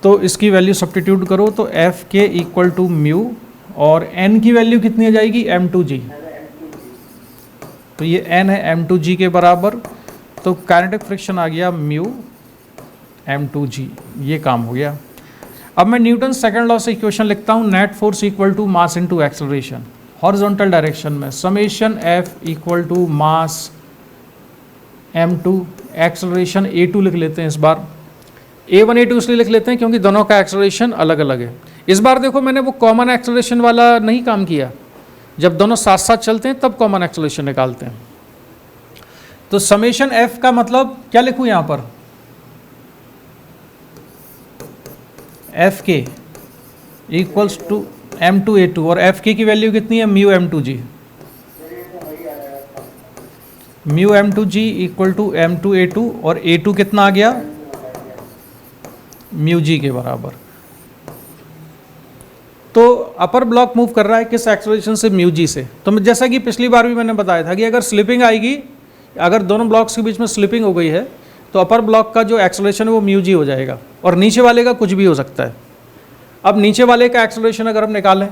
तो इसकी वैल्यू सब्स्टिट्यूट करो, तो F K equal to mu, और n की वैल्यू कितनी आ जाएगी? M2G। तो ये n है M2G के बराबर, तो काइनेटिक फ्रिक्शन आ गया म्यू M2G। ये काम हो गया। अब मैं न्यूटन सेकंड लॉ से इक्वेशन लिखता हूँ, net force equal to mass into acceleration, horizontal direction में summation F equal to mass M2, acceleration A2 लिख लेते हैं इस बार। A1 A2 इसलिए लिख लेते हैं क्योंकि दोनों का एक्सेलरेशन अलग अलग है। इस बार देखो मैंने वो कॉमन एक्सेलरेशन वाला नहीं काम किया, जब दोनों साथ साथ चलते हैं तब कॉमन एक्सेलरेशन निकालते हैं। तो समेशन F का मतलब क्या लिखूं यहां पर? एफ के इक्वल्स टू M2 A2, और एफ के की वैल्यू कितनी है? Mu M2G। Mu M2G equal to M2 A2, और A2 कितना आ गया? म्यू G के बराबर। तो अपर ब्लॉक मूव कर रहा है किस एक्सेलरेशन से? म्यू G से। तो जैसा कि पिछली बार भी मैंने बताया था कि अगर स्लिपिंग आएगी, अगर दोनों ब्लॉक्स के बीच में स्लिपिंग हो गई है, तो अपर ब्लॉक का जो एक्सेलरेशन है वो म्यू G हो जाएगा, और नीचे वाले का कुछ भी हो सकता है। अब नीचे वाले का एक्सेलरेशन अगर हम निकालें,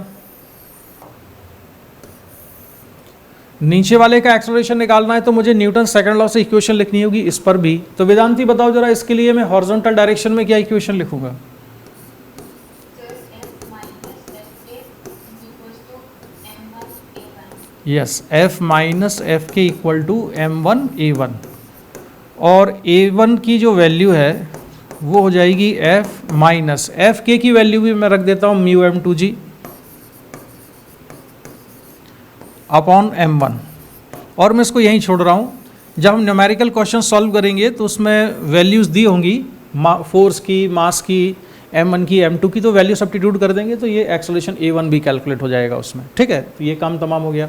नीचे वाले का एक्सेलरेशन निकालना है, तो मुझे न्यूटन सेकंड लॉ से इक्वेशन लिखनी होगी इस पर भी। तो वेदांती बताओ जरा, इसके लिए मैं हॉरिजॉन्टल डायरेक्शन में क्या इक्वेशन लिखूंगा? Yes, F minus F K equal to M1 A1, और A1 की जो वैल्यू है वो हो जाएगी F माइनस एफ के की वैल्यू भी मैं रख देता हूँ म्यू M2G अपॉन M1, और मैं इसको यहीं छोड़ रहा हूँ। जब हम न्यूमेरिकल क्वेश्चन सॉल्व करेंगे तो उसमें वैल्यूज़ दी होंगी फोर्स की, मास की, M1 की, M2 की, तो वैल्यू सब्स्टिट्यूट कर देंगे तो ये एक्सेलरेशन A1 भी कैलकुलेट हो जाएगा उसमें, ठीक है। तो ये काम तमाम हो गया।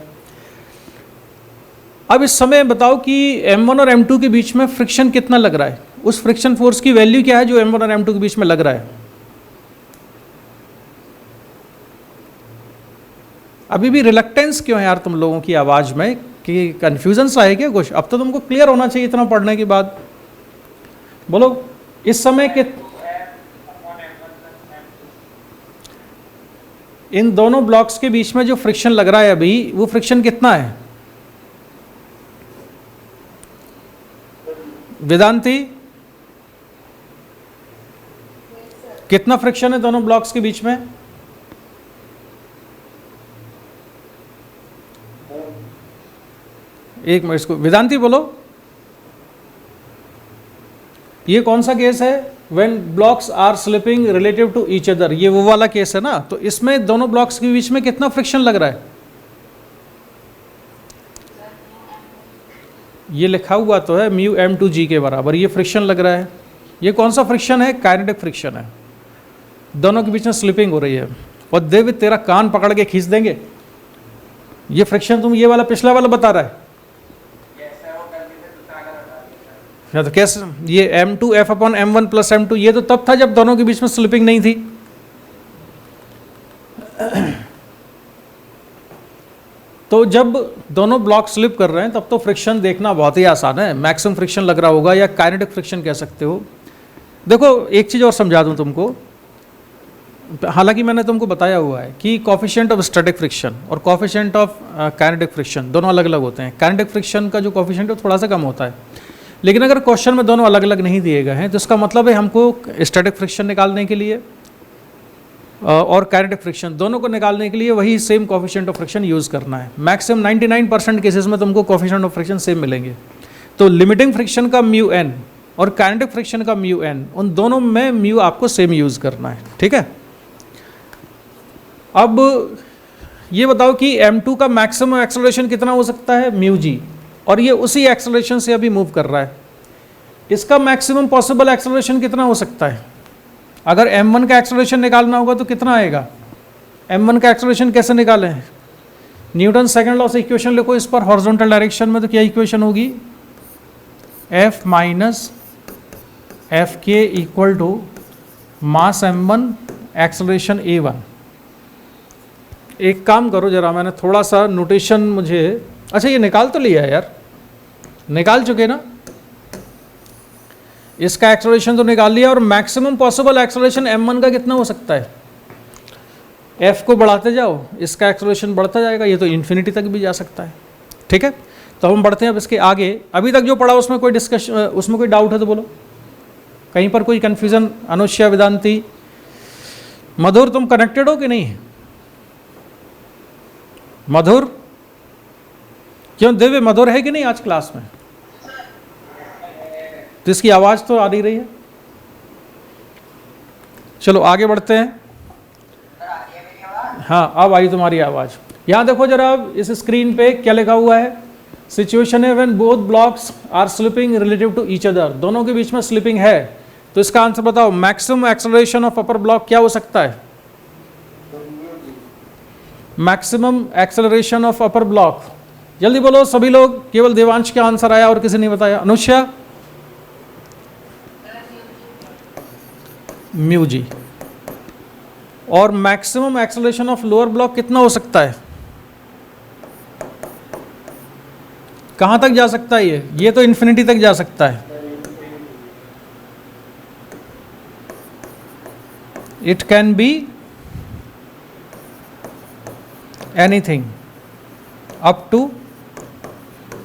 अब इस समय बताओ कि M1 और M2 के बीच में फ्रिक्शन कितना लग रहा है? उस फ्रिक्शन फोर्स की वैल्यू क्या है जो M1 और M2 के बीच में लग रहा है? अभी भी रिलक्टेंस क्यों है यार तुम लोगों की आवाज़ में, कि कन्फ्यूजन सा है क्या कुछ? अब तो तुमको क्लियर होना चाहिए इतना पढ़ने के बाद। बोलो इस समय के इन दोनों ब्लॉक्स के बीच में जो फ्रिक्शन लग रहा है अभी, वो फ्रिक्शन कितना है? वेदांती, कितना फ्रिक्शन है दोनों ब्लॉक्स के बीच में? एक मिनट, इसको वेदांती बोलो। ये कौन सा केस है? When blocks are slipping relative to each other, ये वो वाला केस है ना। तो इसमें दोनों ब्लॉक्स के बीच में कितना फ्रिक्शन लग रहा है? ये लिखा हुआ तो है म्यू m2g के बराबर, ये फ्रिक्शन लग रहा है। ये कौन सा फ्रिक्शन है? काइनेटिक फ्रिक्शन है, दोनों के बीच में स्लिपिंग हो रही है। और देव तेरा कान पकड़ के खींच देंगे, ये फ्रिक्शन तुम ये वाला पिछला वाला बता रहा है या तो कैसे? ये m2f/m1 + m2, ये तो तब था जब दोनों के बीच में स्लिपिंग नहीं थी। तो जब दोनों ब्लॉक स्लिप कर रहे हैं तब तो फ्रिक्शन देखना बहुत ही आसान है, मैक्सिमम फ्रिक्शन लग रहा होगा या काइनेटिक फ्रिक्शन कह सकते हो। देखो एक चीज़ और समझा दूं तुमको, हालांकि मैंने तुमको बताया हुआ है कि कोफिशिएंट ऑफ स्टैटिक फ्रिक्शन और कोफिशिएंट ऑफ काइनेटिक फ्रिक्शन दोनों अलग अलग होते हैं। काइनेटिक फ्रिक्शन का जो कोफिशिएंट है थोड़ा सा कम होता है, लेकिन अगर क्वेश्चन में दोनों अलग अलग नहीं दिए गए हैं तो इसका मतलब है हमको स्टैटिक फ्रिक्शन निकालने के लिए और काइनेटिक फ्रिक्शन दोनों को निकालने के लिए वही same coefficient of friction use करना है। मैक्सिमम 99% केसेस में तुमको कोफिशिएंट ऑफ फ्रिक्शन सेम मिलेंगे। तो लिमिटिंग फ्रिक्शन का म्यू एन और काइनेटिक फ्रिक्शन का म्यू एन, उन दोनों में म्यू आपको सेम यूज़ करना है, ठीक है। अब ये बताओ कि m2 का मैक्सिमम एक्सेलरेशन कितना हो सकता है? म्यू जी, और ये उसी एक्सेलरेशन से अभी मूव कर रहा है। इसका मैक्सिमम पॉसिबल एक्सेलरेशन कितना हो सकता है? अगर m1 का एक्सेलरेशन निकालना होगा तो कितना आएगा? m1 का एक्सेलरेशन कैसे निकालें? न्यूटन सेकंड लॉ से इक्वेशन लिखो इस पर हॉरिजॉन्टल डायरेक्शन में। तो क्या इक्वेशन होगी? F minus F K equal to mass m1 acceleration a1। एक काम करो जरा, मैंने थोड़ा सा नोटेशन मुझे, अच्छा ये निकाल तो लिया यार, निकाल चुके ना, इसका एक्सेलरेशन तो निकाल लिया। और मैक्सिमम पॉसिबल एक्सेलरेशन m1 का कितना हो सकता है? f को बढ़ाते जाओ, इसका एक्सेलरेशन बढ़ता जाएगा, ये तो इन्फिनिटी तक भी जा सकता है, ठीक है। तो हम बढ़ते हैं अब इसके आगे। अभी तक जो पढ़ा उसमें कोई डिस्कशन, उसमें कोई डाउट है तो बोलो, कहीं पर कोई कन्फ्यूजन? अनुष्या, वेदांती, मधुर, तुम कनेक्टेड हो कि नहीं? मधुर, क्यों दिव्य मधुर है कि नहीं आज क्लास में? तो इसकी आवाज तो आ नहीं रही है। चलो आगे बढ़ते हैं। हाँ अब आई तुम्हारी आवाज। यहां देखो जरा, अब इस स्क्रीन पे क्या लिखा हुआ है? सिचुएशन है when both blocks are slipping relative to each other, दोनों के बीच में स्लिपिंग है। तो इसका आंसर बताओ, maximum acceleration of upper block क्या हो सकता है? Maximum acceleration of upper block, जल्दी बोलो सभी लोग, केवल देवांश का आंसर आया और किसी ने बताया। अनुष्या? Mu G. और maximum acceleration of lower block कितना हो सकता है? कहां तक जा सकता है ये तो इन्फिनिटी तक जा सकता है। It can be anything up to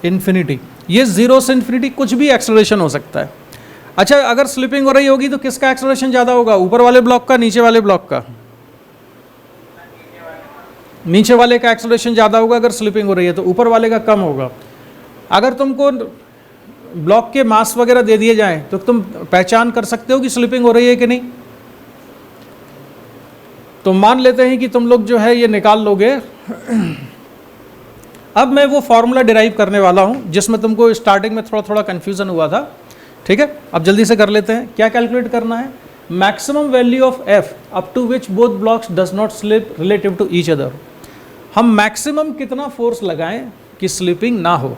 infinity, ये जीरो से इन्फिनिटी कुछ भी एक्सेलरेशन हो सकता है। अच्छा अगर स्लिपिंग हो रही होगी तो किसका एक्सेलरेशन ज़्यादा होगा? ऊपर वाले ब्लॉक का, नीचे वाले ब्लॉक का? नीचे वाले का एक्सेलरेशन ज़्यादा होगा अगर स्लिपिंग हो रही है, तो ऊपर वाले का कम होगा। अगर तुमको ब्लॉक के मास वगैरह दे दिए जाएं तो तुम पहचान कर सकते हो कि स्लिपिंग हो रही है कि नहीं? तो मान लेते हैं कि तुम लोग जो है ये निकाल लोगे। अब मैं वो फॉर्मूला डिराइव करने वाला हूं जिसमें तुमको स्टार्टिंग में थोड़ा थोड़ा कन्फ्यूजन हुआ था, ठीक है। अब जल्दी से कर लेते हैं। क्या कैलकुलेट करना है? Maximum value of F up to which both blocks does not slip relative to each other. हम मैक्सिमम कितना फोर्स लगाएं कि स्लिपिंग ना हो।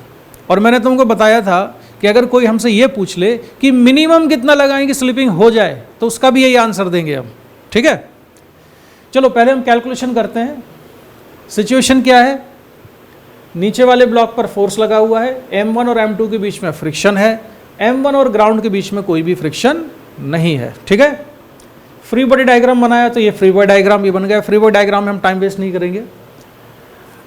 और मैंने तुमको बताया था कि अगर कोई हमसे ये पूछ ले कि मिनिमम कितना लगाएं कि स्लिपिंग हो जाए, तो उसका भी यही आंसर देंगे हम, ठीक है। चलो पहले हम कैलकुलेशन करते हैं। सिचुएशन क्या है? नीचे वाले ब्लॉक पर फोर्स लगा हुआ है, m1 और m2 के बीच में फ्रिक्शन है, m1 और ग्राउंड के बीच में कोई भी फ्रिक्शन नहीं है, ठीक है। फ्री बॉडी डायग्राम बनाया तो ये फ्री बॉडी डायग्राम भी बन गया। फ्री बॉडी डायग्राम में हम टाइम वेस्ट नहीं करेंगे।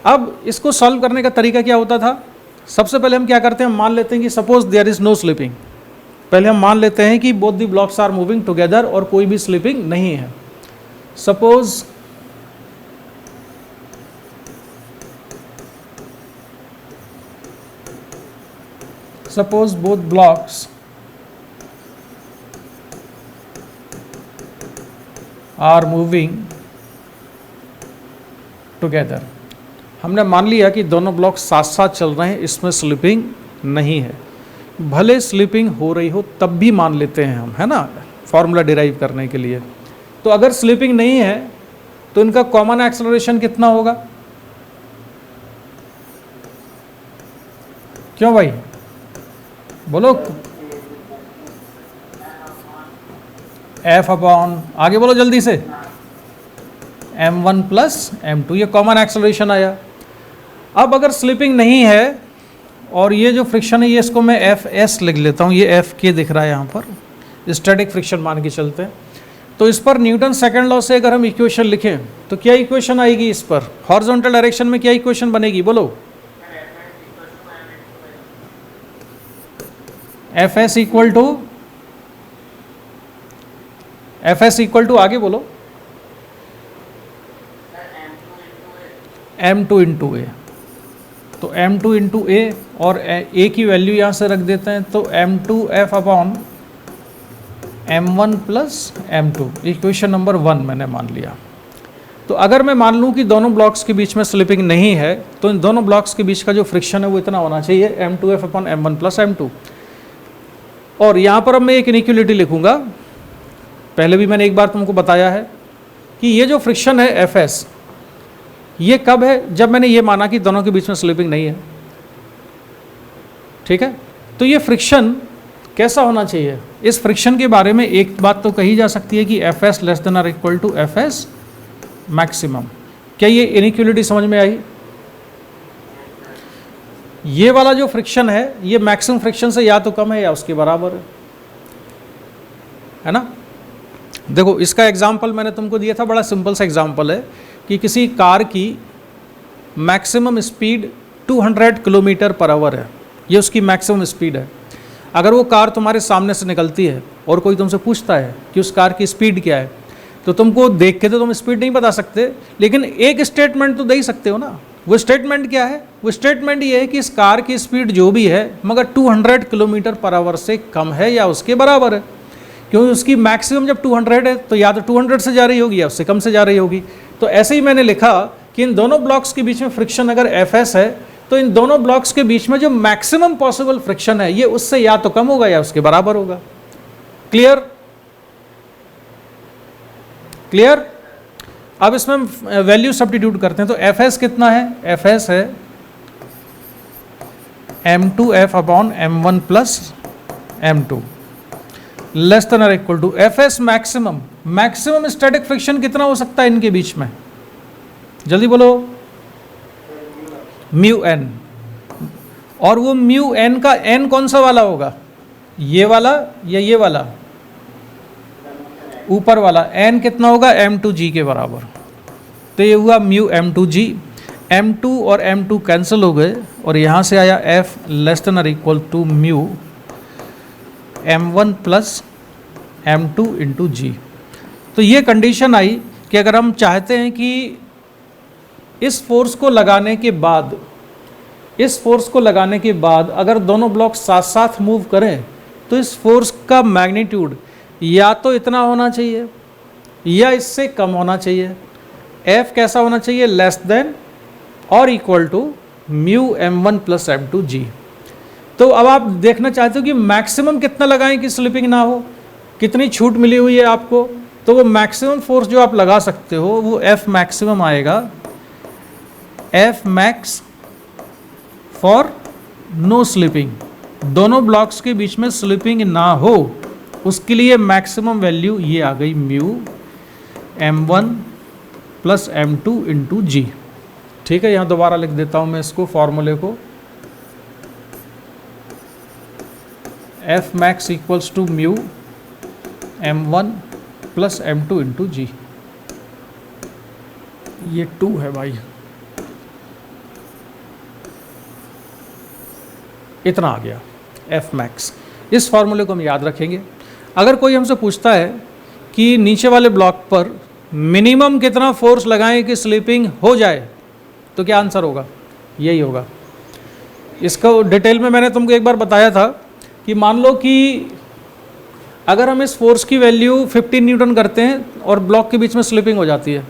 अब इसको सॉल्व करने का तरीका क्या होता था? सबसे पहले हम क्या करते हैं, हम मान लेते हैं कि suppose there is no slipping. पहले हम मान लेते हैं कि both the blocks are moving together और कोई भी स्लिपिंग नहीं है। Suppose both blocks are moving together. हमने मान लिया कि दोनों ब्लॉक साथ साथ चल रहे हैं, इसमें स्लिपिंग नहीं है। भले स्लिपिंग हो रही हो तब भी मान लेते हैं हम, है ना, फॉर्मूला डिराइव करने के लिए। तो अगर स्लिपिंग नहीं है तो इनका कॉमन एक्सेलरेशन कितना होगा? क्यों भाई, बोलो। F अपॉन, आगे बोलो जल्दी से, m1 प्लस m2, ये कॉमन एक्सेलरेशन आया। अब अगर स्लिपिंग नहीं है और ये जो फ्रिक्शन है ये, इसको मैं Fs लिख लेता हूँ, ये Fk दिख रहा है यहाँ पर, स्टैटिक फ्रिक्शन मान के चलते हैं। तो इस पर न्यूटन सेकंड लॉ से अगर हम इक्वेशन लिखें तो क्या इक्वेशन आएगी? इस पर हॉरिजॉन्टल डायरेक्शन में क्या इक्वेशन बनेगी, बोलो। Fs इक्वल टू आगे बोलो, m2 इंटू ए। तो m2 इंटू ए और a की वैल्यू यहाँ से रख देते हैं, तो m2f upon m1 plus m2, equation number 1 मैंने मान लिया। तो अगर मैं मान लूँ कि दोनों ब्लॉक्स के बीच में स्लिपिंग नहीं है तो इन दोनों ब्लॉक्स के बीच का जो फ्रिक्शन है वो इतना होना चाहिए, m2f upon m1 plus m2। और यहाँ पर अब मैं एक इनइक्वलिटी लिखूँगा, पहले भी मैंने एक बार तुमको बताया है कि ये जो फ्रिक्शन है Fs, ये कब है? जब मैंने ये माना कि दोनों के बीच में स्लिपिंग नहीं है, ठीक है। तो ये फ्रिक्शन कैसा होना चाहिए? इस फ्रिक्शन के बारे में एक बात तो कही जा सकती है कि Fs लेस देन और इक्वल टू Fs मैक्सिमम। क्या ये इनइक्वलिटी समझ में आई? ये वाला जो फ्रिक्शन है ये मैक्सिमम फ्रिक्शन से या तो कम है या उसके बराबर है ना। देखो इसका एग्जाम्पल मैंने तुमको दिया था, बड़ा सिंपल सा एग्जाम्पल है कि किसी कार की maximum speed 200 kilometre per hour है, ये उसकी मैक्सिमम स्पीड है। अगर वो कार तुम्हारे सामने से निकलती है और कोई तुमसे पूछता है कि उस कार की स्पीड क्या है, तो तुमको देख के तो तुम स्पीड नहीं बता सकते, लेकिन एक स्टेटमेंट तो दे ही सकते हो ना। वो स्टेटमेंट क्या है? वो स्टेटमेंट ये है कि इस कार की स्पीड जो भी है मगर 200 किलोमीटर पर आवर से कम है या उसके बराबर है, क्योंकि उसकी मैक्सिमम जब 200 है तो या तो 200 से जा रही होगी या उससे कम से जा रही होगी। तो ऐसे ही मैंने लिखा कि इन दोनों ब्लॉक्स के बीच में फ्रिक्शन अगर Fs है तो इन दोनों ब्लॉक्स के बीच में जो मैक्सिमम पॉसिबल फ्रिक्शन है ये उससे या तो कम होगा या उसके बराबर होगा। क्लियर? क्लियर? अब इसमें वैल्यू सब्स्टिट्यूट करते हैं। तो Fs कितना है? Fs है m2f upon m1 plus m2 less than और equal to Fs maximum. Maximum static friction कितना हो सकता है इनके बीच में? जल्दी बोलो। Mu N. और वो म्यू एन का एन कौन सा वाला होगा? ये वाला या ये वाला? ऊपर वाला। एन कितना होगा? m2g के बराबर। तो ये हुआ म्यू m2g। m2 और m2 कैंसिल हो गए और यहाँ से आया f लेस देन और equal to mu m1 plus m2 into g. तो ये कंडीशन आई कि अगर हम चाहते हैं कि इस फोर्स को लगाने के बाद अगर दोनों ब्लॉक साथ साथ मूव करें तो इस फोर्स का मैग्नीट्यूड या तो इतना होना चाहिए या इससे कम होना चाहिए। F कैसा होना चाहिए? लेस देन और equal to mu m1 plus m2g। तो अब आप देखना चाहते हो कि मैक्सिमम कितना लगाएं कि स्लिपिंग ना हो, कितनी छूट मिली हुई है आपको। तो वो मैक्सिमम फोर्स जो आप लगा सकते हो वो F मैक्सिमम आएगा, F max for no slipping. दोनों ब्लॉक्स के बीच में स्लिपिंग ना हो उसके लिए मैक्सिमम वैल्यू ये आ गई mu m1 plus m2 into जी। ठीक है, यहाँ दोबारा लिख देता हूँ मैं इसको फॉर्मूले को। F max equals to mu m1 plus m2 into g. ये 2 है भाई, इतना आ गया F मैक्स। इस फॉर्मूले को हम याद रखेंगे। अगर कोई हमसे पूछता है कि नीचे वाले ब्लॉक पर मिनिमम कितना फोर्स लगाएं कि स्लिपिंग हो जाए, तो क्या आंसर होगा? यही होगा। इसको डिटेल में मैंने तुमको एक बार बताया था कि मान लो कि अगर हम इस फोर्स की वैल्यू 15 न्यूटन करते हैं और ब्लॉक के बीच में स्लिपिंग हो जाती है,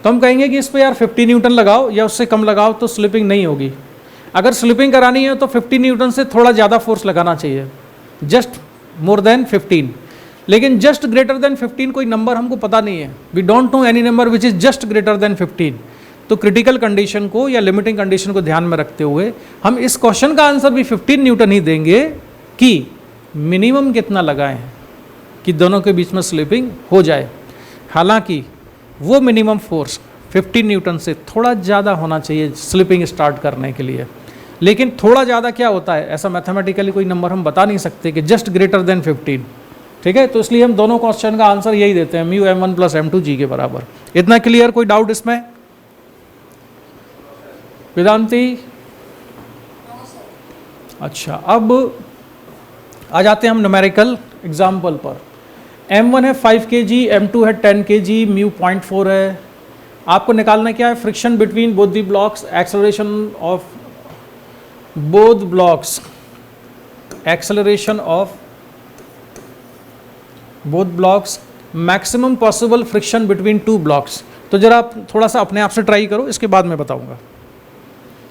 तो हम कहेंगे कि इस पर यार 50 न्यूटन लगाओ या उससे कम लगाओ तो स्लिपिंग नहीं होगी। अगर स्लिपिंग करानी है तो 50 न्यूटन से थोड़ा ज़्यादा फोर्स लगाना चाहिए, जस्ट मोर देन 15। लेकिन जस्ट ग्रेटर देन 15 कोई नंबर हमको पता नहीं है, we don't know any number which is just greater than 15। तो क्रिटिकल कंडीशन को या लिमिटिंग कंडीशन को ध्यान में रखते हुए हम इस क्वेश्चन का आंसर भी 15 न्यूटन ही देंगे कि मिनिमम कितना लगाएं कि दोनों के बीच में स्लिपिंग हो जाए। हालांकि वो मिनिमम फोर्स 15 न्यूटन से थोड़ा ज़्यादा होना चाहिए स्लिपिंग स्टार्ट करने के लिए। लेकिन थोड़ा ज़्यादा क्या होता है, ऐसा मैथमेटिकली कोई नंबर हम बता नहीं सकते कि जस्ट ग्रेटर देन 15। ठीक है, तो इसलिए हम दोनों क्वेश्चन का आंसर यही देते हैं, mu m1 plus m2 g के बराबर। इतना क्लियर? कोई डाउट इसमें? वेदांती? अच्छा, अब आ जाते हैं हम न्यूमेरिकल एग्जाम्पल पर। m1 है 5 kg, m2 है 10 kg, म्यू 0.4 है। आपको निकालना क्या है? Friction between both the blocks, acceleration of both blocks, acceleration of both blocks, maximum possible friction between two blocks. तो जरा आप थोड़ा सा अपने आप से ट्राई करो, इसके बाद मैं बताऊंगा,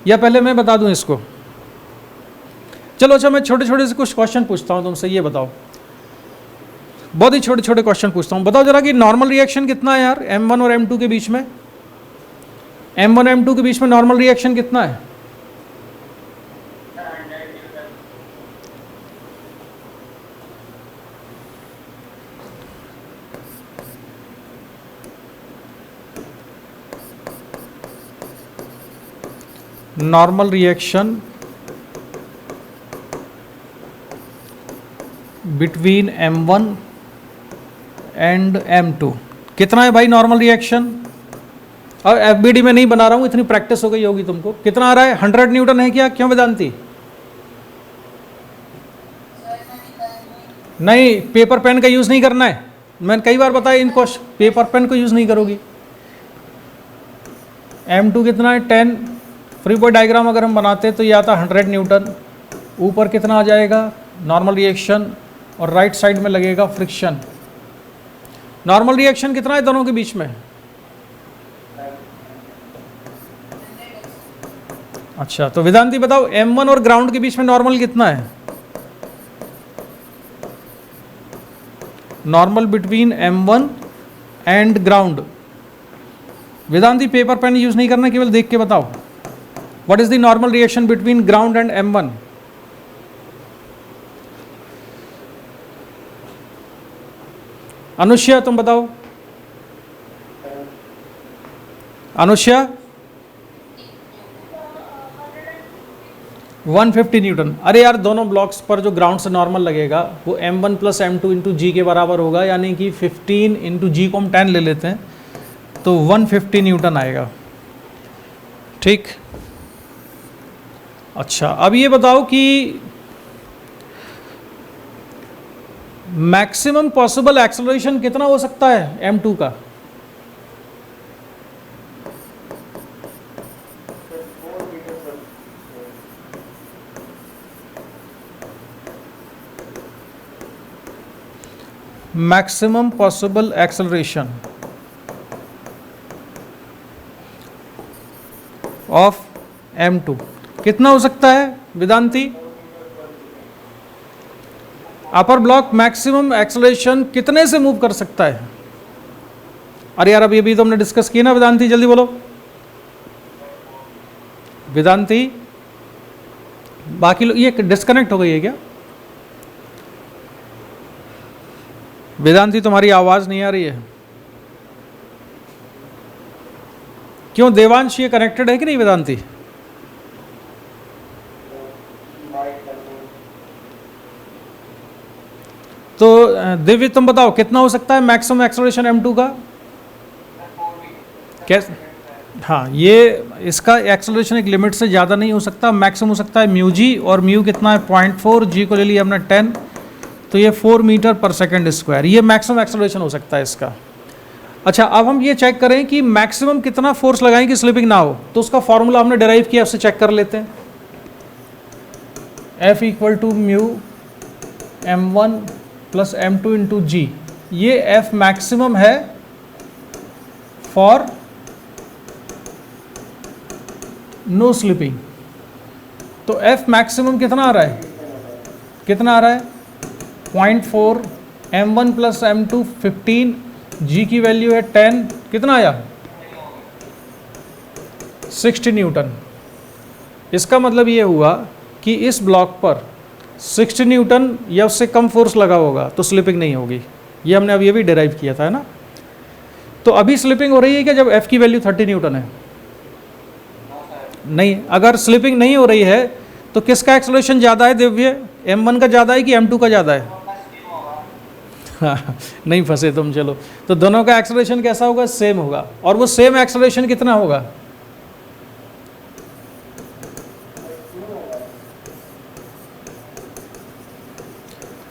या पहले मैं बता दूं इसको? चलो अच्छा, मैं छोटे छोटे से कुछ क्वेश्चन पूछता हूं तुमसे, ये बताओ, बहुत ही छोटे छोटे क्वेश्चन पूछता हूं, बताओ जरा कि नॉर्मल रिएक्शन कितना है यार m1 और m2 के बीच में? m1 m2 के बीच में नॉर्मल रिएक्शन कितना है? Normal reaction between m1 and m2 कितना है भाई नॉर्मल रिएक्शन? और FBD में नहीं बना रहा हूं, इतनी प्रैक्टिस हो गई होगी तुमको। कितना आ रहा है? 100 न्यूटन है क्या? क्यों वेदांती? नहीं, पेपर पेन का यूज नहीं करना है, मैंने कई बार बताया इनको, पेपर पेन को यूज नहीं करोगी। m2 कितना है? 10। फ्री बॉडी डायग्राम अगर हम बनाते हैं तो ये आता 100 न्यूटन, ऊपर कितना आ जाएगा? नॉर्मल रिएक्शन, और राइट साइड में लगेगा फ्रिक्शन। नॉर्मल रिएक्शन कितना है दोनों के बीच में? अच्छा, तो वेदांती बताओ m1 और ग्राउंड के बीच में नॉर्मल कितना है? Normal between m1 and ground. Vedanti paper pen use नहीं करना, केवल देख के बताओ, what is the normal reaction between ground and m1? Anushya तुम बताओ। अनुष्या 150 न्यूटन। अरे यार, दोनों ब्लॉक्स पर जो ग्राउंड से नॉर्मल लगेगा वो m1 प्लस m2 इंटू जी के बराबर होगा, यानी कि 15 इंटू जी को हम 10 ले लेते हैं तो 150 न्यूटन आएगा। ठीक, अच्छा, अब ये बताओ कि मैक्सिमम पॉसिबल एक्सेलरेशन कितना हो सकता है m2 का? Maximum possible acceleration of m2 कितना हो सकता है वेदांती? अपर ब्लॉक मैक्सिमम एक्सेलरेशन कितने से मूव कर सकता है? अरे यार, अभी तो हमने डिस्कस किया ना वेदांती, जल्दी बोलो वेदांती। बाकी लोग ये डिस्कनेक्ट हो गई है क्या? वेदांती तुम्हारी आवाज नहीं आ रही है क्यों? देवांश ये कनेक्टेड है कि नहीं वेदांती? तो दिव्य तुम बताओ कितना हो सकता है मैक्सिमम एक्सेलरेशन m2 का? कैसे? हाँ, ये इसका एक्सेलरेशन एक लिमिट से ज़्यादा नहीं हो सकता, मैक्सिमम हो सकता है म्यू जी, और म्यू कितना है? 0.4, जी को ले लिया हमने 10, तो ये 4 मीटर पर सेकेंड स्क्वायर, ये मैक्सिमम एक्सेलरेशन हो सकता है इसका। अच्छा, अब हम ये चेक करें कि मैक्सिमम कितना फोर्स लगाएं कि स्लिपिंग ना हो, तो उसका फॉर्मूला हमने डिराइव किया, उससे चेक कर लेते हैं। F equal to mu m1 plus m2 into g, ये F मैक्सिमम है फॉर नो स्लिपिंग। तो F मैक्सिमम कितना आ रहा है, कितना आ रहा है 0.4, m1 प्लस m2 15, g की वैल्यू है 10, कितना आया 60 न्यूटन। इसका मतलब ये हुआ कि इस ब्लॉक पर 60 न्यूटन या उससे कम फोर्स लगा होगा तो स्लिपिंग नहीं होगी। ये हमने अब ये भी डिराइव किया था, है ना। तो अभी स्लिपिंग हो रही है क्या जब F की वैल्यू 30 न्यूटन है? नहीं। अगर स्लिपिंग नहीं हो रही है तो किसका एक्सेलरेशन ज़्यादा है दिव्य, m1 का ज़्यादा है कि m2 का ज़्यादा है? हाँ, नहीं फंसे तुम। चलो, तो दोनों का एक्सेलरेशन कैसा होगा, सेम होगा। और वो सेम एक्सेलरेशन कितना होगा?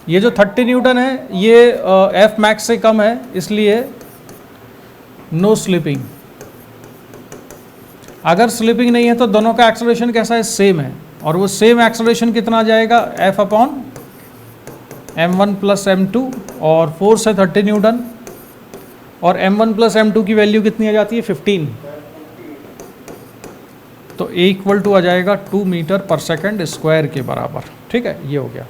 ये जो 30 न्यूटन है ये F मैक्स से कम है, इसलिए नो स्लिपिंग। अगर स्लिपिंग नहीं है तो दोनों का एक्सेलरेशन कैसा है, सेम है। और वो सेम एक्सेलरेशन कितना आ जाएगा, F upon m1 plus m2, और फोर्स है 30 न्यूटन, और m1 प्लस m2 की वैल्यू कितनी आ जाती है 15, तो A इक्वल टू आ जाएगा 2 मीटर पर सेकेंड स्क्वायर के बराबर। ठीक है, ये हो गया।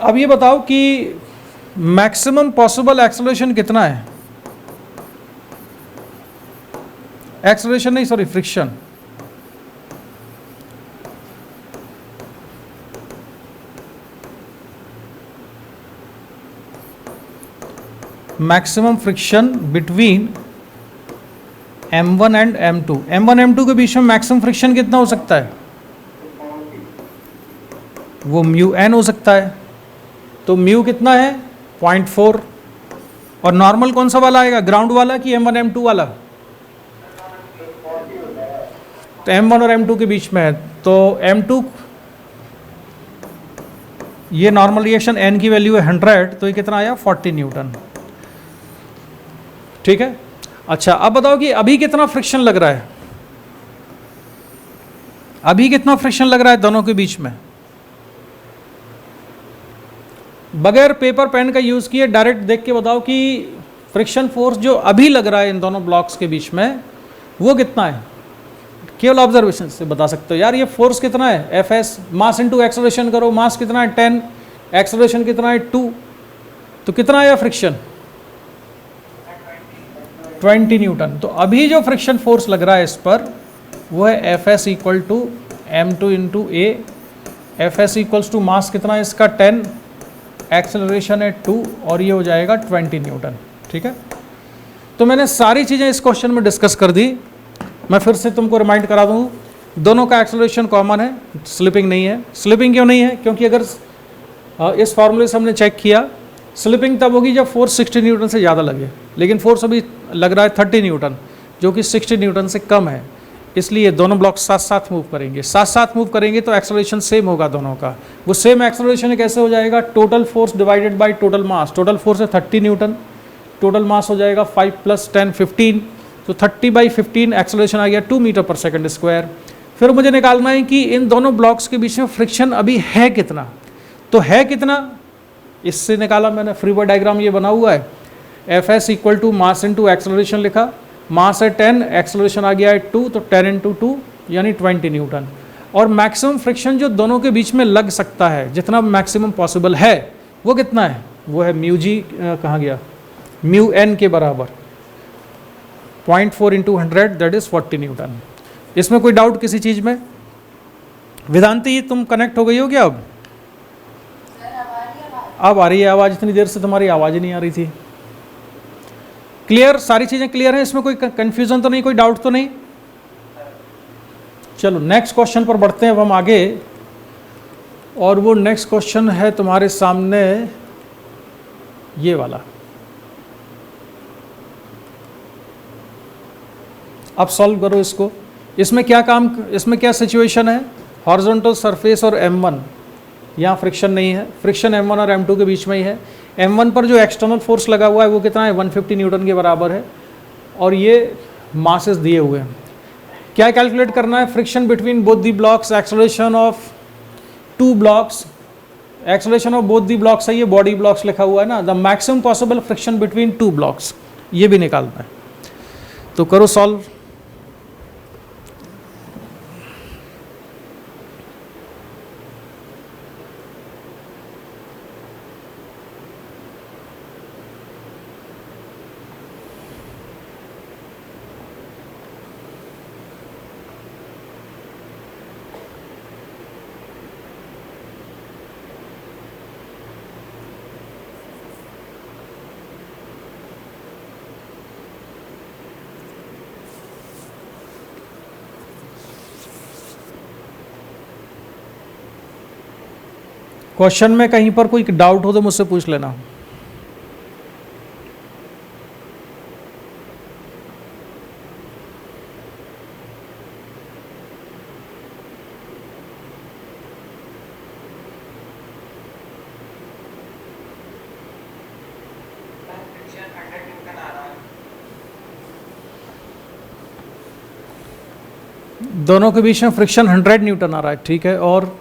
अब ये बताओ कि मैक्सिमम पॉसिबल एक्सेलरेशन कितना है, एक्सेलरेशन नहीं sorry friction. Maximum friction between m1 and m2। m1 m2 के बीच में मैक्सिमम फ्रिक्शन कितना हो सकता है, वो म्यू n हो सकता है। तो म्यू कितना है 0.4, और नॉर्मल कौन सा वाला आएगा, ग्राउंड वाला कि m1 m2 वाला? तो m1 और m2 के बीच में है, तो m2 ये नॉर्मल रिएक्शन n की वैल्यू है 100, तो ये कितना आया 40 न्यूटन। ठीक है। अच्छा, अब बताओ कि अभी कितना फ्रिक्शन लग रहा है, अभी कितना फ्रिक्शन लग रहा है दोनों के बीच में, बगैर पेपर पेन का यूज किए डायरेक्ट देख के बताओ कि फ्रिक्शन फोर्स जो अभी लग रहा है इन दोनों ब्लॉक्स के बीच में वो कितना है। केवल ऑब्जर्वेशन से बता सकते हो यार ये फोर्स कितना है, Fs, मास इनटू एक्सेलरेशन करो, मास कितना है 10, एक्सेलरेशन कितना है 2, तो कितना आया फ्रिक्शन 20 न्यूटन। तो अभी जो फ्रिक्शन फोर्स लग रहा है इस पर वो है Fs equal to m2 into a. Fs equals to mass कितना है इसका 10, एक्सेलरेशन है 2, और ये हो जाएगा 20 न्यूटन। ठीक है, तो मैंने सारी चीज़ें इस क्वेश्चन में डिस्कस कर दी। मैं फिर से तुमको रिमाइंड करा दूँ, दोनों का एक्सेलरेशन कॉमन है, स्लिपिंग नहीं है। स्लिपिंग क्यों नहीं है, क्योंकि अगर इस फॉर्मूले से हमने चेक किया, स्लिपिंग तब होगी जब फोर्स 60 न्यूटन से ज़्यादा लगे, लेकिन फोर्स अभी लग रहा है 30 न्यूटन जो कि 60 न्यूटन से कम है, इसलिए दोनों ब्लॉक साथ साथ मूव करेंगे। साथ साथ मूव करेंगे तो एक्सेलरेशन सेम होगा दोनों का। वो सेम एक्सेलरेशन कैसे हो जाएगा, total force divided by total mass. Total force है 30 न्यूटन, टोटल मास हो जाएगा 5 + 10 15, तो 30/15 एक्सेलरेशन आ गया 2 मीटर पर सेकंड स्क्वायर। फिर मुझे निकालना है कि इन दोनों ब्लॉक्स के बीच में फ्रिक्शन अभी है कितना, तो है कितना इससे निकाला मैंने। फ्री बॉडी डायग्राम ये बना हुआ है, Fs equal to mass into acceleration लिखा, मास है 10, एक्सेलरेशन आ गया है 2, तो 10 × 2 यानी 20 न्यूटन। और मैक्सिमम फ्रिक्शन जो दोनों के बीच में लग सकता है, जितना मैक्सिमम पॉसिबल है, वो कितना है, वो है म्यू जी कहाँ गया, म्यू एन के बराबर 0.4 × 100 दैट इज 40 न्यूटन। इसमें कोई डाउट किसी चीज़ में? वेदांती तुम कनेक्ट हो गई हो क्या अब आ रही है आवाज़, इतनी देर से तुम्हारी आवाज़ ही नहीं आ रही थी। क्लियर, सारी चीज़ें क्लियर हैं, इसमें कोई कंफ्यूजन तो नहीं, कोई डाउट तो नहीं? चलो नेक्स्ट क्वेश्चन पर बढ़ते हैं अब हम आगे, और वो नेक्स्ट क्वेश्चन है तुम्हारे सामने ये वाला। अब सॉल्व करो इसको। इसमें क्या काम, इसमें क्या सिचुएशन है, हॉरिजॉन्टल सरफेस और m1, यहाँ फ्रिक्शन नहीं है, फ्रिक्शन m1 और m2 के बीच में ही है। m1 पर जो एक्सटर्नल फोर्स लगा हुआ है वो कितना है, 150 न्यूटन के बराबर है, और ये मासेस दिए हुए हैं। क्या कैलकुलेट करना है, friction between both the blocks, acceleration of 2 blocks, acceleration of both the blocks है, ये बॉडी ब्लॉक्स लिखा हुआ है ना, the maximum possible friction between two blocks, ये भी निकालना है। तो करो सॉल्व। क्वेश्चन में कहीं पर कोई डाउट हो तो मुझसे पूछ लेना। दोनों के बीच में फ्रिक्शन 100 न्यूटन आ रहा है, ठीक है। और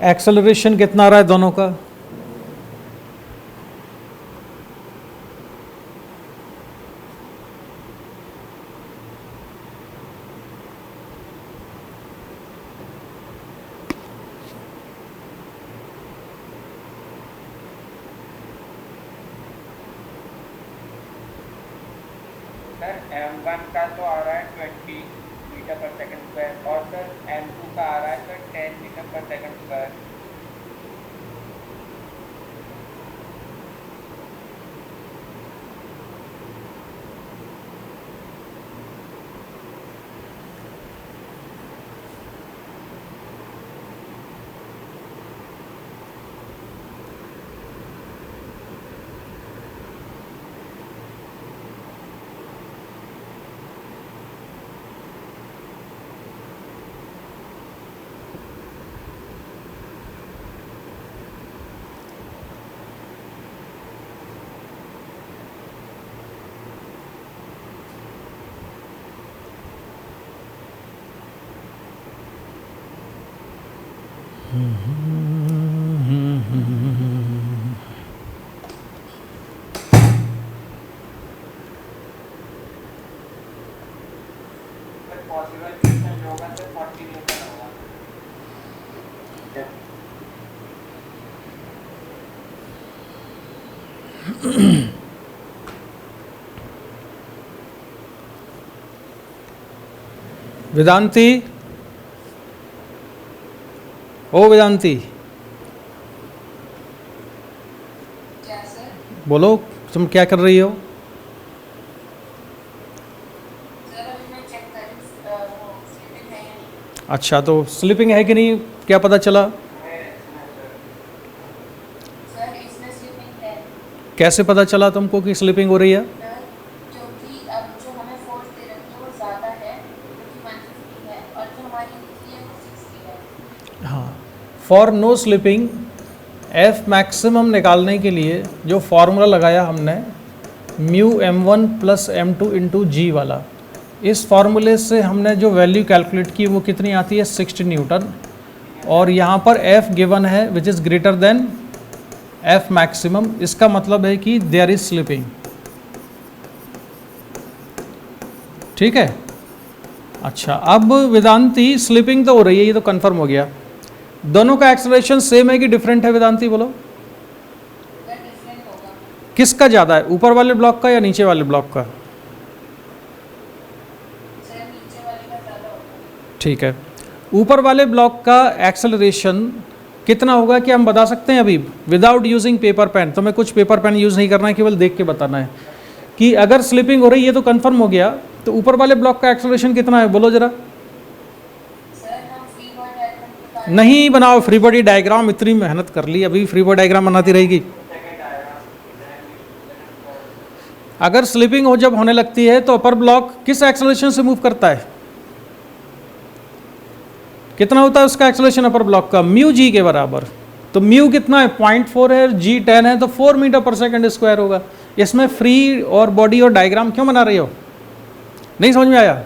एक्सेलरेशन कितना आ रहा है दोनों का? सर M1 का तो आ रहा है 20 मीटर पर सेकंड स्क्वायर और सर M2 का आ रहा है sir 10 metre per second square. Possible friction जो होगा सर 40 न्यूटन होगा। वेदांती, ओ वेदांती, क्या सर? बोलो तुम क्या कर रही हो? सर अभी मैं चेक कर रही वो स्लीपिंग है या नहीं। अच्छा, तो स्लीपिंग है कि नहीं, क्या पता चला? सर इसमें स्लीपिंग है कैसे पता चला तुमको कि स्लीपिंग हो रही है? क्योंकि अब जो हमें फोर्स दे रखी है वो ज़्यादा है, क्योंकि 150 है और जो हमारी निकली है वो 60 है। हाँ, for no slipping F maximum निकालने के लिए जो फॉर्मूला लगाया हमने mu M1 plus M2 into जी वाला, इस फार्मूले से हमने जो वैल्यू कैलकुलेट की वो कितनी आती है? 60 न्यूटन। और यहाँ पर F गिवन है which is greater than F maximum, इसका मतलब है कि देयर इज स्लीपिंग। ठीक है। अच्छा, अब वेदांती स्लीपिंग तो हो रही है, ये तो कंफर्म हो गया। दोनों का एक्सेलरेशन सेम है कि डिफरेंट है? वेदांती बोलो सर डिफरेंट होगा। किसका ज़्यादा है, ऊपर वाले ब्लॉक का या नीचे वाले ब्लॉक का? सर नीचे वाले का ज़्यादा होगा। ठीक है, ऊपर वाले ब्लॉक का एक्सेलरेशन कितना होगा कि हम बता सकते हैं अभी विदाउट यूजिंग पेपर पेन? तो मैं कुछ पेपर पेन यूज़ नहीं करना है, केवल देख के बताना है कि अगर स्लिपिंग हो रही है तो कंफर्म हो गया, तो ऊपर वाले ब्लॉक का एक्सेलरेशन कितना है बोलो जरा। सर हम फ्री बॉडी डायग्राम नहीं बनाओ फ्री बॉडी डायग्राम, इतनी मेहनत कर ली, अभी फ्री बॉडी डायग्राम बनाती रहेगी। अगर स्लिपिंग हो जब होने लगती है तो अपर ब्लॉक किस एक्सेलरेशन से मूव करता है? कितना होता है उसका एक्सेलरेशन अपर ब्लॉक का? म्यू जी के बराबर। तो म्यू कितना है? 0.4 है, जी 10 है, तो 4 मीटर पर सेकंड स्क्वायर होगा। इसमें फ्री और बॉडी और डायग्राम क्यों बना रही हो? नहीं समझ में आया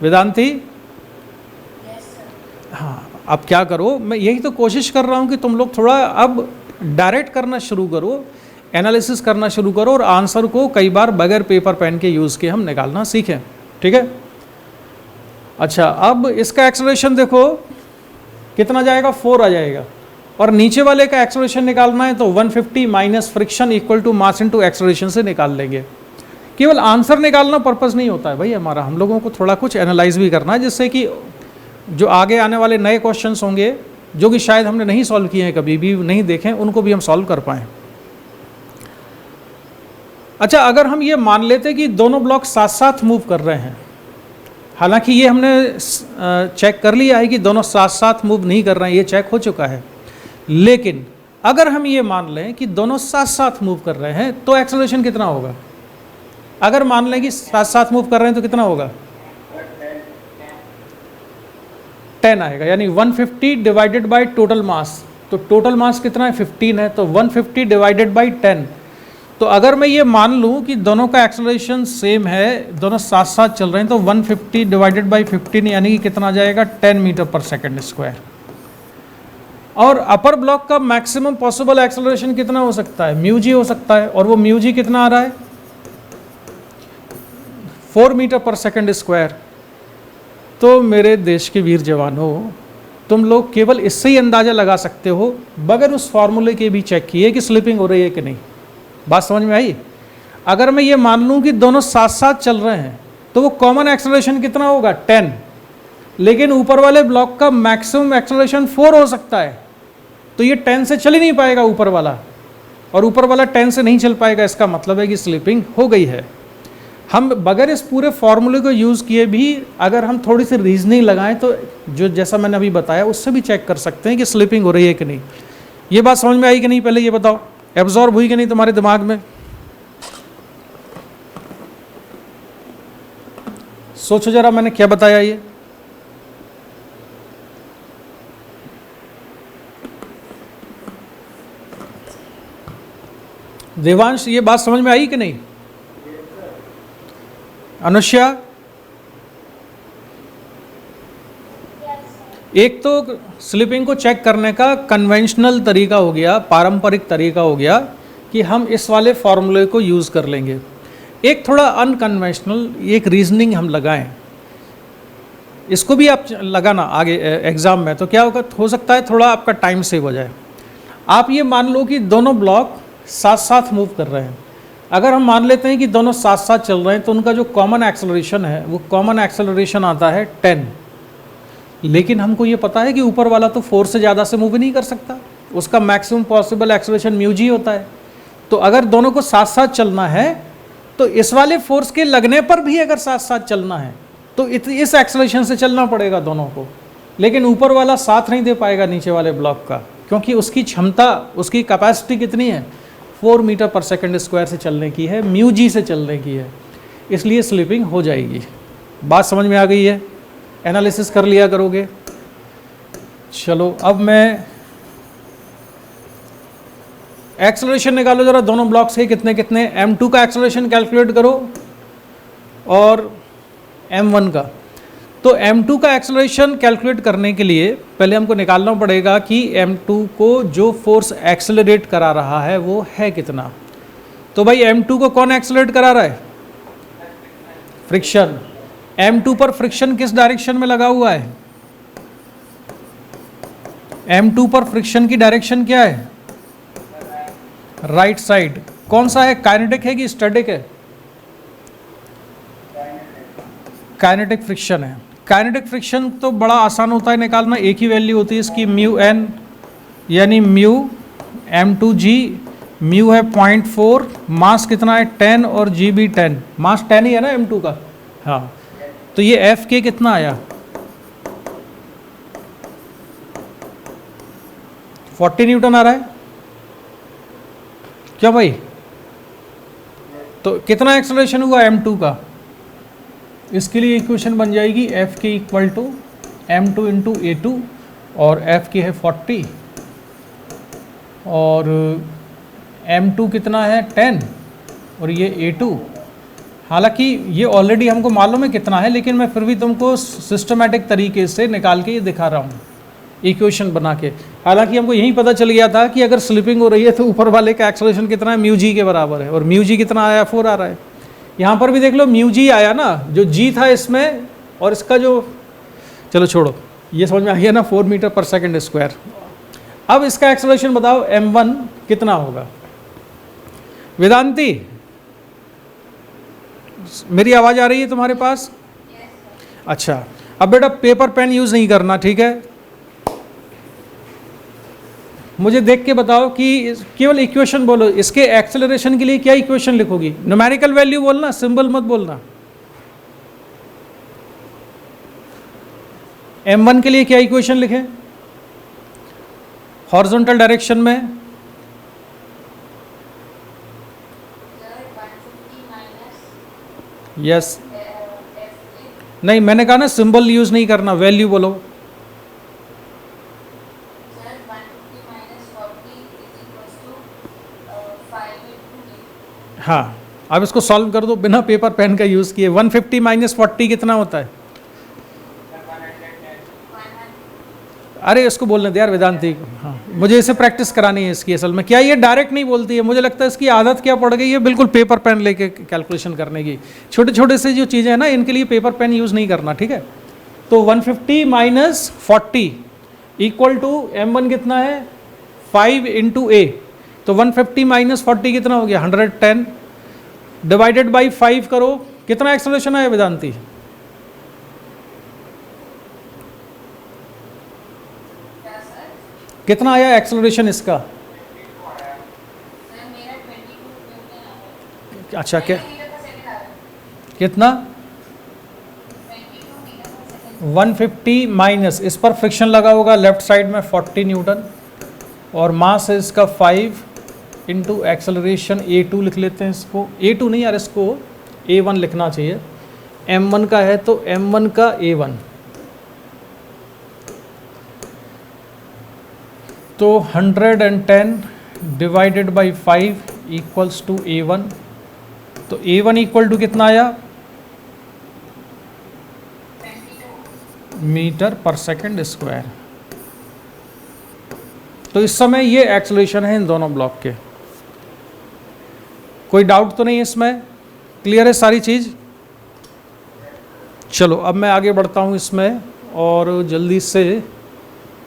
वेदांती? Yes sir. हाँ, अब क्या करो, मैं यही तो कोशिश कर रहा हूँ कि तुम लोग थोड़ा अब डायरेक्ट करना शुरू करो, एनालिसिस करना शुरू करो और आंसर को कई बार बगैर पेपर पेन के यूज़ के हम निकालना सीखें। ठीक है? अच्छा, अब इसका एक्सेलरेशन देखो कितना जाएगा? 4 आ जाएगा। और नीचे वाले का एक्सेलरेशन निकालना है तो 150 minus friction equal to mass into acceleration से निकाल लेंगे। केवल आंसर निकालना पर्पस नहीं होता है भाई हमारा, हम लोगों को थोड़ा कुछ एनालाइज भी करना है, जिससे कि जो आगे आने वाले नए क्वेश्चंस होंगे जो कि शायद हमने नहीं सॉल्व किए हैं, कभी भी नहीं देखें, उनको भी हम सॉल्व कर पाएँ। अच्छा, अगर हम ये मान लेते कि दोनों ब्लॉक साथ साथ मूव कर रहे हैं, हालांकि ये हमने चेक कर लिया है कि दोनों साथ साथ मूव नहीं कर रहे हैं, ये चेक हो चुका है, लेकिन अगर हम ये मान लें कि दोनों साथ साथ मूव कर रहे हैं तो एक्सेलरेशन कितना होगा? अगर मान लें कि साथ साथ मूव कर रहे हैं तो कितना होगा? 10 आएगा, यानी 150 डिवाइडेड बाय टोटल मास। तो टोटल मास कितना है? 15 है, तो 150 डिवाइडेड बाय 10। तो अगर मैं ये मान लूँ कि दोनों का एक्सेलरेशन सेम है, दोनों साथ साथ चल रहे हैं, तो 150 डिवाइडेड बाई 15 यानी कि कितना आ जाएगा? 10 मीटर पर सेकंड स्क्वायर। और अपर ब्लॉक का मैक्सिमम पॉसिबल एक्सेलरेशन कितना हो सकता है? म्यू जी हो सकता है, और वो म्यू जी कितना आ रहा है? 4 मीटर पर सेकंड स्क्वायर। तो मेरे देश के वीर जवानों, तुम लोग केवल इससे ही अंदाज़ा लगा सकते हो बगैर उस फॉर्मूले के भी चेक किए कि स्लिपिंग हो रही है कि नहीं। बात समझ में आई? अगर मैं ये मान लूँ कि दोनों साथ साथ चल रहे हैं तो वो कॉमन एक्सेलरेशन कितना होगा? 10। लेकिन ऊपर वाले ब्लॉक का मैक्सिमम एक्सेलरेशन 4 हो सकता है, तो ये 10 से चल ही नहीं पाएगा ऊपर वाला, और ऊपर वाला 10 से नहीं चल पाएगा। इसका मतलब है कि स्लिपिंग हो गई है। हम बगैर इस पूरे फॉर्मूले को यूज़ किए भी अगर हम थोड़ी सी रीजनिंग लगाएं तो जो जैसा मैंने अभी बताया उससे भी चेक कर सकते हैं कि स्लिपिंग हो रही है कि नहीं। ये बात समझ में आई कि नहीं? पहले ये बताओ, एब्जॉर्ब हुई कि नहीं तुम्हारे दिमाग में? सोचो जरा मैंने क्या बताया ये। देवांश, ये बात समझ में आई कि नहीं? अनुष्या, एक तो स्लिपिंग को चेक करने का कन्वेंशनल तरीका हो गया, पारंपरिक तरीका हो गया कि हम इस वाले फॉर्मूले को यूज़ कर लेंगे। एक थोड़ा अनकन्वेंशनल एक रीजनिंग हम लगाएं, इसको भी आप लगाना आगे एग्ज़ाम में, तो क्या होगा? हो सकता है थोड़ा आपका टाइम सेव हो जाए। आप ये मान लो कि दोनों ब्लॉक साथ साथ मूव कर रहे हैं। अगर हम मान लेते हैं कि दोनों साथ साथ चल रहे हैं तो उनका जो कॉमन एक्सेलरेशन है वो कॉमन एक्सेलरेशन आता है 10। लेकिन हमको ये पता है कि ऊपर वाला तो 4 से ज़्यादा से मूव नहीं कर सकता, उसका maximum possible acceleration mu G होता है। तो अगर दोनों को साथ साथ चलना है तो इस वाले फोर्स के लगने पर भी अगर साथ साथ चलना है तो इस एक्सेलरेशन से चलना पड़ेगा दोनों को। लेकिन ऊपर वाला साथ नहीं दे पाएगा नीचे वाले ब्लॉक का, क्योंकि उसकी क्षमता, उसकी कैपेसिटी कितनी है? 4 मीटर पर सेकंड स्क्वायर से चलने की है, म्यू जी से चलने की है, इसलिए स्लिपिंग हो जाएगी। बात समझ में आ गई है? एनालिसिस कर लिया करोगे। चलो अब मैं एक्सेलरेशन निकालो जरा दोनों ब्लॉक्स के कितने कितने। m2 का एक्सेलरेशन कैलकुलेट करो और m1 का। तो m2 का एक्सेलरेशन कैलकुलेट करने के लिए पहले हमको निकालना पड़ेगा कि m2 को जो फोर्स एक्सेलरेट करा रहा है वो है कितना। तो भाई m2 को कौन एक्सेलरेट करा रहा है? फ्रिक्शन। m2 पर फ्रिक्शन किस डायरेक्शन में लगा हुआ है? m2 पर फ्रिक्शन की डायरेक्शन क्या है? Right side. कौन सा है? काइनेटिक है कि स्टैटिक है? काइनेटिक फ्रिक्शन है। काइनेटिक फ्रिक्शन तो बड़ा आसान होता है निकालना, एक ही वैल्यू होती है इसकी, म्यू एन, यानी म्यू m2g, म्यू है 0.4, मास कितना है 10 और जी भी 10, मास 10 ही है ना m2 का। हाँ, तो ये एफ के कितना आया? 40 न्यूटन आ रहा है। क्या भाई? तो कितना एक्सेलरेशन हुआ m2 का? इसके लिए इक्वेशन बन जाएगी f के equal to m2 into a2 और f की है 40 और m2 कितना है 10 और ये a2। हालांकि ये ऑलरेडी हमको मालूम है कितना है, लेकिन मैं फिर भी तुमको सिस्टमेटिक तरीके से निकाल के ये दिखा रहा हूँ इक्वेशन बना के। हालांकि हमको यही पता चल गया था कि अगर स्लिपिंग हो रही है तो ऊपर वाले का एक्सेलरेशन कितना है, म्यू जी के बराबर है, और म्यू जी कितना आया 4 आ रहा है। यहाँ पर भी देख लो म्यू जी आया ना, जो जी था इसमें और इसका जो, चलो छोड़ो, ये समझ में आ गया ना, 4 मीटर पर सेकेंड स्क्वायर। अब इसका एक्सेलरेशन बताओ m1 कितना होगा? वेदांती, मेरी आवाज़ आ रही है तुम्हारे पास? अच्छा, अब बेटा पेपर पेन यूज़ नहीं करना, ठीक है? मुझे देख के बताओ कि केवल इक्वेशन बोलो, इसके एक्सेलरेशन के लिए क्या इक्वेशन लिखोगी? न्यूमेरिकल वैल्यू बोलना, सिंबल मत बोलना। m1 के लिए क्या इक्वेशन लिखें हॉरिजॉन्टल डायरेक्शन में? यस, नहीं मैंने कहा ना सिंबल यूज नहीं करना, वैल्यू बोलो। हाँ, अब इसको सॉल्व कर दो बिना पेपर पेन का यूज़ किए। 150 माइनस 40 कितना होता है? अरे इसको बोलने दे यार वेदांती। हाँ, मुझे इसे प्रैक्टिस करानी है इसकी। असल में क्या ये डायरेक्ट नहीं बोलती है, मुझे लगता है इसकी आदत क्या पड़ गई है बिल्कुल पेपर पेन लेके कैलकुलेशन करने की। छोटे छोटे से जो चीज़ें हैं ना, इनके लिए पेपर पेन यूज़ नहीं करना, ठीक है? तो 150 माइनस 40 इक्वल टू m1 कितना है 5 इंटू ए, तो 150 माइनस 40 कितना हो गया 110 डिवाइडेड बाई 5 करो, कितना एक्सेलरेशन आया वेदांती? कितना आया एक्सेलरेशन इसका? अच्छा, क्या कितना? 150 माइनस, इस पर फ्रिक्शन लगा होगा लेफ्ट साइड में 40 न्यूटन और मास है इसका 5 इंटू एक्सेलरेशन a2 लिख लेते हैं इसको। a2 नहीं यार, इसको a1 लिखना चाहिए। m1 का है तो m1 का a1, तो 110 divided by 5 equals to a1, तो a1 इक्वल टू कितना आया? Metre per second square. तो इस समय ये एक्सेलरेशन है इन दोनों ब्लॉक के। कोई डाउट तो नहीं है इसमें? क्लियर है सारी चीज़? चलो अब मैं आगे बढ़ता हूँ इसमें और जल्दी से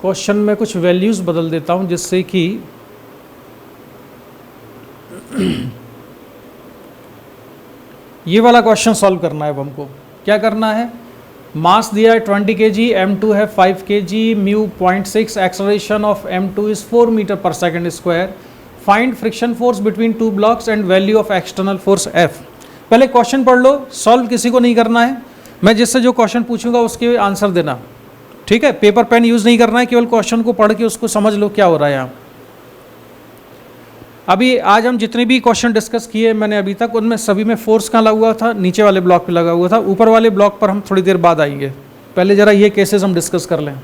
क्वेश्चन में कुछ वैल्यूज़ बदल देता हूँ जिससे कि ये वाला क्वेश्चन सॉल्व करना है अब हमको। क्या करना है? मास दिया है 20 kg, m2 है 5 kg, mu 0.6, acceleration of m2 is 4 metre per second square, find friction force between two blocks and value of external force f। पहले क्वेश्चन पढ़ लो, सॉल्व किसी को नहीं करना है, मैं जिससे जो क्वेश्चन पूछूंगा उसके आंसर देना, ठीक है? पेपर पेन यूज़ नहीं करना है, केवल क्वेश्चन को पढ़ के उसको समझ लो क्या हो रहा है यहाँ। अभी आज हम जितने भी क्वेश्चन डिस्कस किए मैंने अभी तक, उनमें सभी में फोर्स कहाँ लगा हुआ था? नीचे वाले ब्लॉक पे लगा हुआ था। ऊपर वाले ब्लॉक पर हम थोड़ी देर बाद आएंगे, पहले जरा ये केसेस हम डिस्कस कर लें।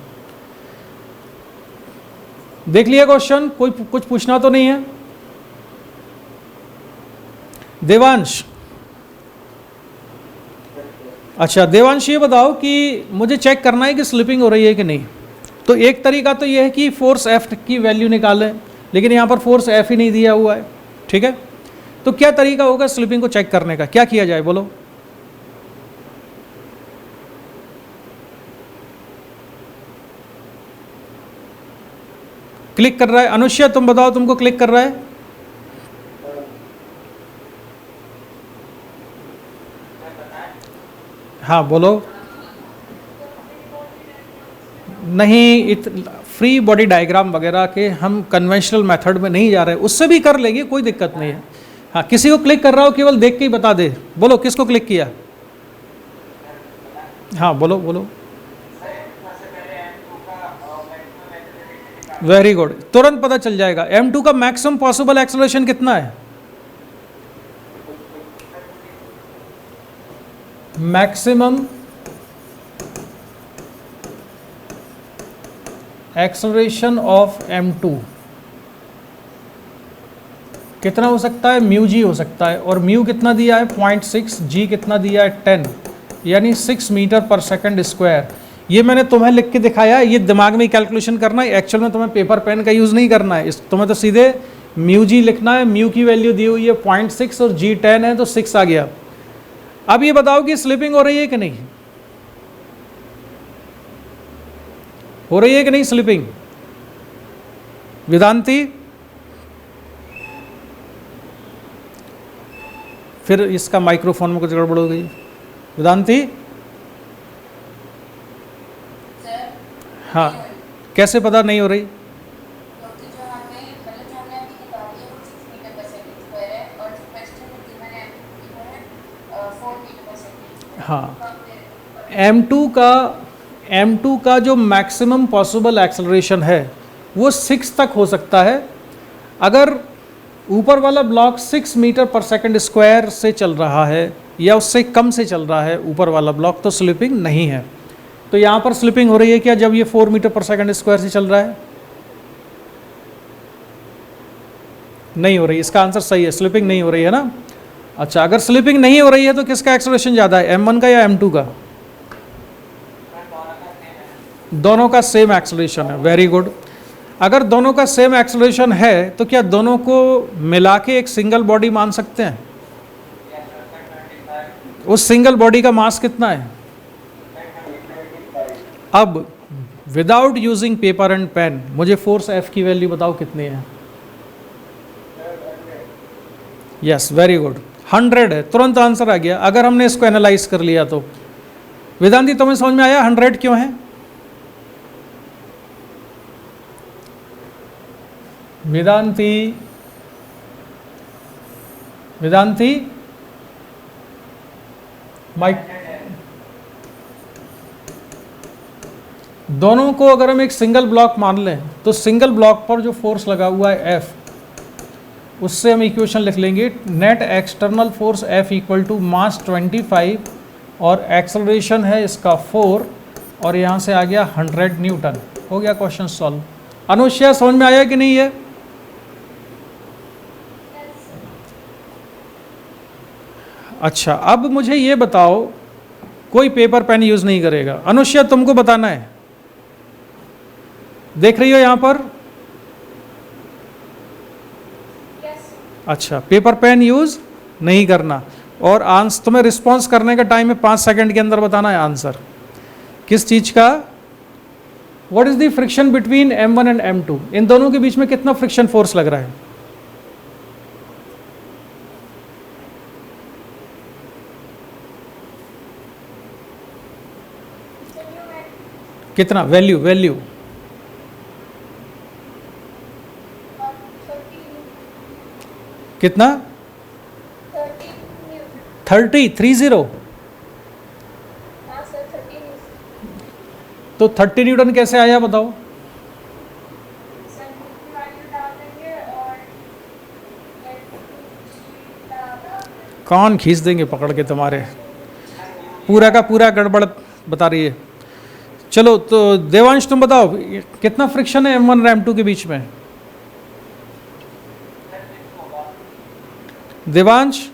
देख लिया क्वेश्चन? कोई कुछ पूछना तो नहीं है? देवांश, अच्छा देवांश ये बताओ कि मुझे चेक करना है कि स्लिपिंग हो रही है कि नहीं। तो एक तरीका तो ये है कि फोर्स एफ की वैल्यू निकालें, लेकिन यहाँ पर फोर्स एफ ही नहीं दिया हुआ है, ठीक है? तो क्या तरीका होगा स्लिपिंग को चेक करने का? क्या किया जाए बोलो? क्लिक कर रहा है अनुष्या, तुम बताओ तुमको क्लिक कर रहा है? हाँ बोलो। नहीं, फ्री बॉडी डायग्राम वगैरह के हम कन्वेंशनल मेथड में नहीं जा रहे, उससे भी कर लेंगे, कोई दिक्कत नहीं है। हाँ, किसी को क्लिक कर रहा हो केवल देख के ही बता दे। बोलो किसको क्लिक किया? हाँ बोलो बोलो। वेरी गुड, तुरंत पता चल जाएगा। m2 का मैक्सिमम पॉसिबल एक्सेलरेशन कितना है? मैक्सिमम एक्सेलरेशन ऑफ m2 कितना हो सकता है? म्यू जी हो सकता है, और म्यू कितना दिया है? 0.6, जी कितना दिया है? 10, यानी 6 मीटर पर सेकंड स्क्वायर। ये मैंने तुम्हें लिख के दिखाया है, ये दिमाग में कैलकुलेशन करना है, एक्चुअल में तुम्हें पेपर पेन का यूज़ नहीं करना है। तुम्हें तो सीधे म्यू जी लिखना है। म्यू की वैल्यू दी हुई है 0.6 और जी 10 है, तो 6 आ गया। अब ये बताओ कि स्लिपिंग हो रही है कि नहीं? हो रही है कि नहीं स्लिपिंग? वेदांती, फिर इसका माइक्रोफोन में कुछ गड़बड़ हो गई। वेदांती, सर हाँ, कैसे पता नहीं हो रही? क्योंकि जो हमने मतलब जो हमने अभी निकाली है वो 6 मीटर पर सेकंड स्क्वायर है, और जो क्वेश्चन में गिवन है वो है 4 मीटर पर सेकंड स्क्वायर। हाँ, m2 का जो मैक्सिमम पॉसिबल एक्सेलरेशन है वो 6 तक हो सकता है। अगर ऊपर वाला block 6 metre per second square से चल रहा है या उससे कम से चल रहा है ऊपर वाला ब्लॉक, तो स्लिपिंग नहीं है। तो यहाँ पर स्लिपिंग हो रही है क्या जब ये 4 मीटर पर सेकंड स्क्वायर से चल रहा है? नहीं हो रही। इसका आंसर सही है, स्लिपिंग नहीं हो रही है ना। अच्छा, अगर स्लिपिंग नहीं हो रही है तो किसका एक्सेलरेशन ज़्यादा है, m1 का या m2 का? दोनों का सेम एक्सेलरेशन है। Very good. अगर दोनों का सेम एक्सेलरेशन है तो क्या दोनों को मिला के एक सिंगल बॉडी मान सकते हैं? उस सिंगल बॉडी का मास कितना है? अब without using paper and pen मुझे फोर्स F की वैल्यू बताओ कितनी है? यस, वेरी गुड, 100 है। तुरंत आंसर आ गया अगर हमने इसको एनालाइज कर लिया तो। वेदांती, तुम्हें समझ में आया 100 क्यों है? वेदांती, माइक, दोनों को अगर हम एक सिंगल ब्लॉक मान लें तो सिंगल ब्लॉक पर जो फोर्स लगा हुआ है F, उससे हम इक्वेशन लिख लेंगे net external force F equal to mass 25 और एक्सेलरेशन है इसका 4, और यहाँ से आ गया 100 न्यूटन। हो गया क्वेश्चन सॉल्व। अनुष्या, समझ में आया कि नहीं है? अच्छा, अब मुझे ये बताओ, कोई पेपर पेन यूज नहीं करेगा। अनुष्या, तुमको बताना है। देख रही हो यहां पर? अच्छा, पेपर पेन यूज नहीं करना, और आंसर तुम्हें रिस्पॉन्स करने का टाइम है 5 सेकंड के अंदर बताना है आंसर। किस चीज का? What is the friction between m1 and m2? इन दोनों के बीच में कितना फ्रिक्शन फोर्स लग रहा है? कितना? वैल्यू कितना? 30। तो 30 न्यूटन कैसे आया बताओ? कौन खींच देंगे पकड़ के तुम्हारे, पूरा का पूरा गड़बड़ बता रही है। चलो, तो देवांश तुम बताओ कितना फ्रिक्शन है m1 और m2 के बीच में? देवांश,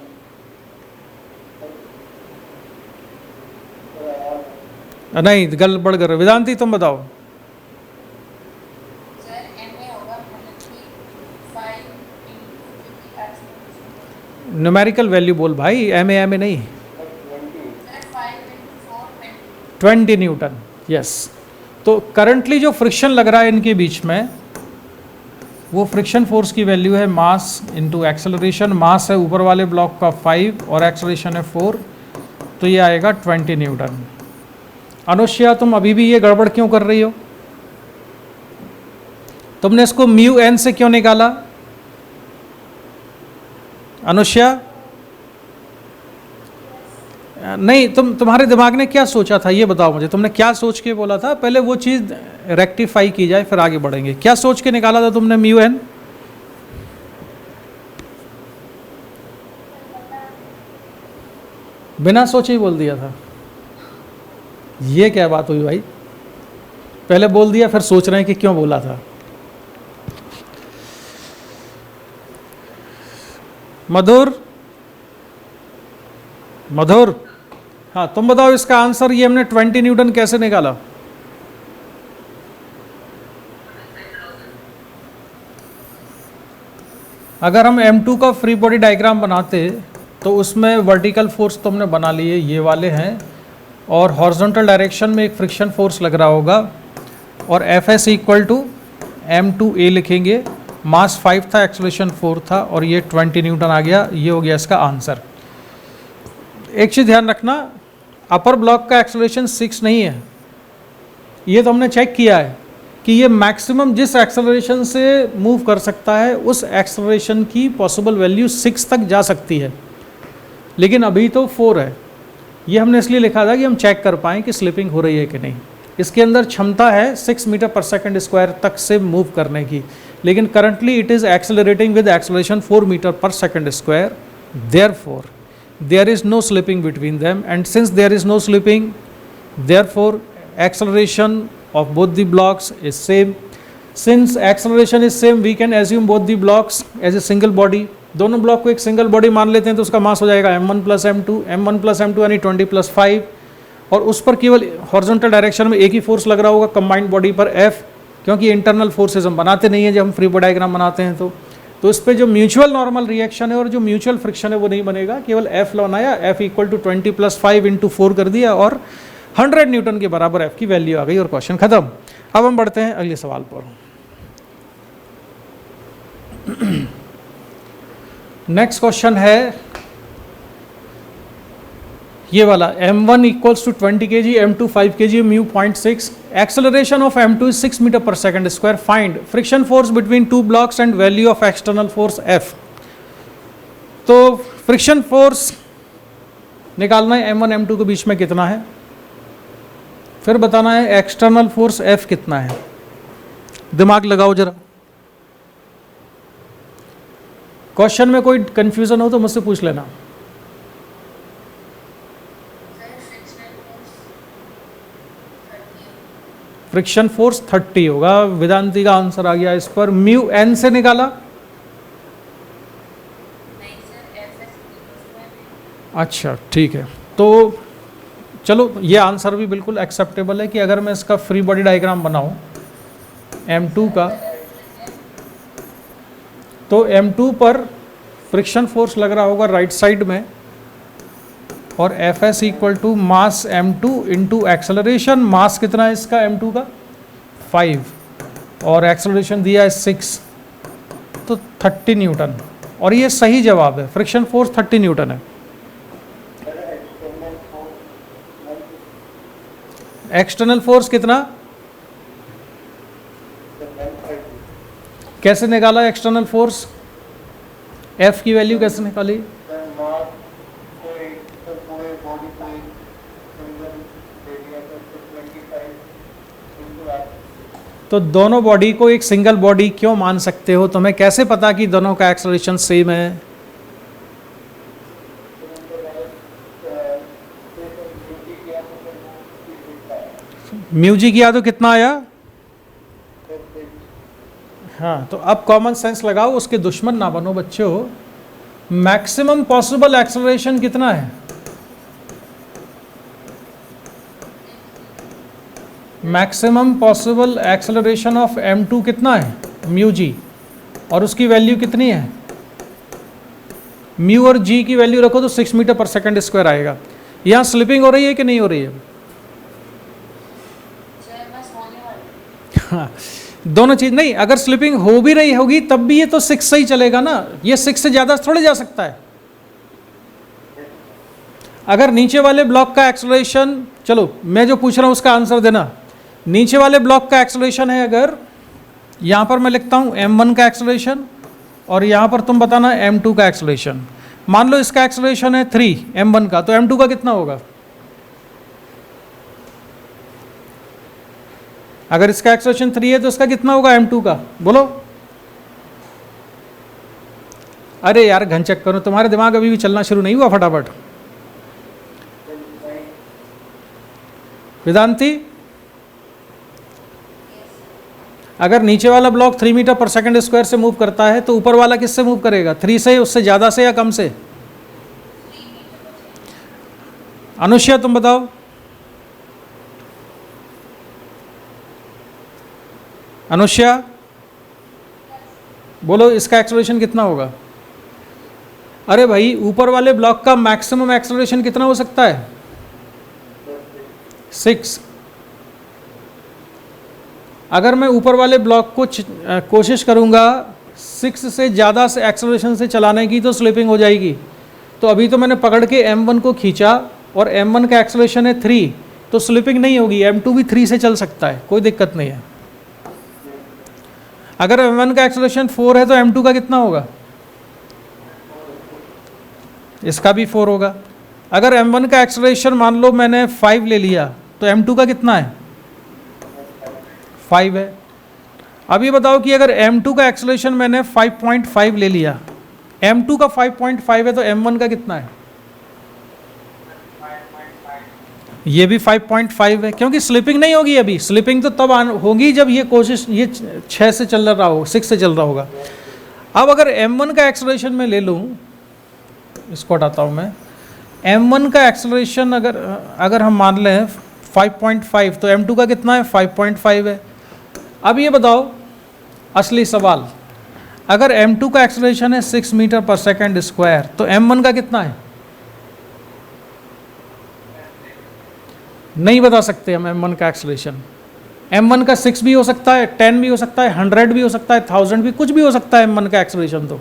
नहीं, गड़बड़ कर रहे। वेदांती, तुम बताओ। सर MA होगा मतलब कि 5 into न्यूमेरिकल वैल्यू बोल भाई, एम ए नहीं। Sir 5 into 4 20 Newton. यस। तो करंटली जो फ्रिक्शन लग रहा है इनके बीच में, वो फ्रिक्शन फोर्स की वैल्यू है मास इंटू एक्सेलरेशन। मास है ऊपर वाले ब्लॉक का 5 और एक्सेलरेशन है 4, तो ये आएगा 20 न्यूटन। अनुष्या, तुम अभी भी ये गड़बड़ क्यों कर रही हो? तुमने इसको म्यू एन से क्यों निकाला? अनुष्या, नहीं, तुम्हारे दिमाग ने क्या सोचा था ये बताओ मुझे, तुमने क्या सोच के बोला था? पहले वो चीज़ रेक्टिफाई की जाए फिर आगे बढ़ेंगे। क्या सोच के निकाला था तुमने म्यू एन? बिना सोचे ही बोल दिया था? ये क्या बात हुई भाई? पहले बोल दिया फिर सोच रहे हैं कि क्यों बोला था। मधुर, मधुर, हाँ तुम बताओ इसका आंसर। ये हमने 20 न्यूटन कैसे निकाला? अगर हम M2 का फ्री बॉडी डायग्राम बनाते तो उसमें वर्टिकल फोर्स तो हमने बना लिए, ये वाले हैं, और हॉरिजॉन्टल डायरेक्शन में एक फ्रिक्शन फोर्स लग रहा होगा, और Fs इक्वल टू M2A लिखेंगे। मास 5 था, एक्सेलरेशन 4 था, और ये 20 न्यूटन आ गया। ये हो गया इसका आंसर। एक चीज़ ध्यान रखना, अपर ब्लॉक का एक्सेलरेशन 6 नहीं है। ये तो हमने चेक किया है कि ये मैक्सिमम जिस एक्सेलरेशन से मूव कर सकता है उस एक्सेलरेशन की पॉसिबल वैल्यू 6 तक जा सकती है, लेकिन अभी तो 4 है। ये हमने इसलिए लिखा था कि हम चेक कर पाएँ कि स्लिपिंग हो रही है कि नहीं। इसके अंदर क्षमता है 6 मीटर पर सेकंड स्क्वायर तक से मूव करने की, लेकिन currently it is accelerating with acceleration 4 metre per second square. Therefore there is no slipping between them, and since there is no slipping, therefore acceleration of both the blocks is same. Since acceleration is same, we can assume both the blocks as a single body. दोनों block को एक single body मान लेते हैं तो उसका मास हो जाएगा m1 प्लस m2 यानी 20 प्लस 5, और उस पर केवल हॉरिजॉन्टल डायरेक्शन में एक ही फोर्स लग रहा होगा कंबाइंड बॉडी पर F, क्योंकि इंटरनल फोर्सेज हम बनाते नहीं है जब हम फ्री बॉडी डायग्राम बनाते हैं। तो इस पे जो म्यूचुअल नॉर्मल रिएक्शन है और जो म्यूचुअल फ्रिक्शन है वो नहीं बनेगा, केवल F बनाया, F equal to 20 plus 5 into 4 कर दिया और 100 न्यूटन के बराबर F की वैल्यू आ गई और क्वेश्चन खत्म। अब हम बढ़ते हैं अगले सवाल पर। नेक्स्ट क्वेश्चन है ये वाला, m1 equals to 20 kg, m2 5 kg, mu 0.6, acceleration of m2 is 6 metre per second square, find friction force between two blocks and value of external force F। तो फ्रिक्शन फोर्स निकालना है m1 m2 के बीच में कितना है, फिर बताना है एक्सटर्नल फोर्स F कितना है। दिमाग लगाओ जरा, क्वेश्चन में कोई कंफ्यूजन हो तो मुझसे पूछ लेना। फ्रिक्शन फोर्स 30 होगा, वेदांती का आंसर आ गया इस पर। म्यू n से निकाला, अच्छा ठीक है, तो चलो ये आंसर भी बिल्कुल एक्सेप्टेबल है कि अगर मैं इसका फ्री बॉडी डायग्राम बनाऊं m2 का, तो m2 पर फ्रिक्शन फोर्स लग रहा होगा राइट साइड में, और Fs equal to mass m2 into acceleration. Mass कितना है इसका m2 का 5, और एक्सेलरेशन दिया है 6, तो 30 न्यूटन, और ये सही जवाब है। फ्रिक्शन फोर्स 30 न्यूटन है। एक्सटर्नल फोर्स कितना, कैसे निकाला एक्सटर्नल फोर्स, F की वैल्यू कैसे निकाली? तो दोनों बॉडी को एक सिंगल बॉडी क्यों मान सकते हो? तुम्हें कैसे पता कि दोनों का एक्सेलरेशन सेम है? म्यू जी किया तो कितना आया? हाँ, तो अब कॉमन सेंस लगाओ, उसके दुश्मन ना बनो बच्चों। मैक्सिमम पॉसिबल एक्सेलरेशन कितना है? Maximum possible acceleration of m2 कितना है? म्यू जी, और उसकी वैल्यू कितनी है? म्यू और जी की वैल्यू रखो तो 6 मीटर पर सेकंड स्क्वायर आएगा। यहाँ स्लिपिंग हो रही है कि नहीं हो रही है? हाँ, दोनों चीज नहीं, अगर स्लिपिंग हो भी रही होगी तब भी ये तो 6 से ही चलेगा ना, ये 6 से ज़्यादा थोड़े जा सकता है। अगर नीचे वाले ब्लॉक का एक्सेलरेशन, चलो मैं जो पूछ रहा हूँ उसका आंसर देना। नीचे वाले ब्लॉक का एक्सेलरेशन है, अगर यहाँ पर मैं लिखता हूँ m1 का एक्सेलरेशन और यहाँ पर तुम बताना m2 का एक्सेलरेशन। मान लो इसका एक्सेलरेशन है 3 m1 का, तो m2 का कितना होगा? अगर इसका एक्सेलरेशन 3 है तो इसका कितना होगा m2 का? बोलो। अरे यार घन चेक करो, तुम्हारे दिमाग अभी भी चलना शुरू नहीं हुआ फटाफट। वेदांती, अगर नीचे वाला block 3 metre per second square से मूव करता है तो ऊपर वाला किससे मूव करेगा? 3 से, उससे ज़्यादा से या कम से? अनुष्या तुम बताओ। अनुष्या बोलो, इसका एक्सेलरेशन कितना होगा? अरे भाई, ऊपर वाले ब्लॉक का मैक्सिमम एक्सेलरेशन कितना हो सकता है? 6। अगर मैं ऊपर वाले ब्लॉक को कोशिश करूंगा 6 से ज़्यादा से एक्सेलरेशन से चलाने की तो स्लिपिंग हो जाएगी। तो अभी तो मैंने पकड़ के m1 को खींचा और m1 का एक्सेलरेशन है 3, तो स्लिपिंग नहीं होगी, m2 भी 3 से चल सकता है, कोई दिक्कत नहीं है। अगर m1 का एक्सेलरेशन 4 है तो m2 का कितना होगा? इसका भी 4 होगा। अगर m1 का एक्सेलरेशन मान लो मैंने 5 ले लिया तो m2 का कितना है? 5 है। अब ये बताओ कि अगर m2 का एक्सेलरेशन मैंने 5.5 ले लिया, m2 का 5.5 है तो m1 का कितना है? ये भी 5.5 है, क्योंकि स्लिपिंग नहीं होगी अभी। स्लिपिंग तो तब होगी जब ये कोशिश ये 6 से चल रहा हो, 6 से चल रहा होगा। अब अगर m1 का एक्सेलरेशन मैं ले लूँ, इसको हटाता हूँ मैं, m1 का एक्सेलरेशन अगर हम मान लें 5.5 तो m2 का कितना है? 5.5 है। अब ये बताओ असली सवाल, अगर m2 का एक्सेलरेशन है 6 मीटर पर सेकंड स्क्वायर तो m1 का कितना है? नहीं बता सकते हम m1 का एक्सेलरेशन। m1 का 6 भी हो सकता है, 10 भी हो सकता है, 100 भी हो सकता है, 1000 भी, कुछ भी हो सकता है m1 का एक्सेलरेशन। तो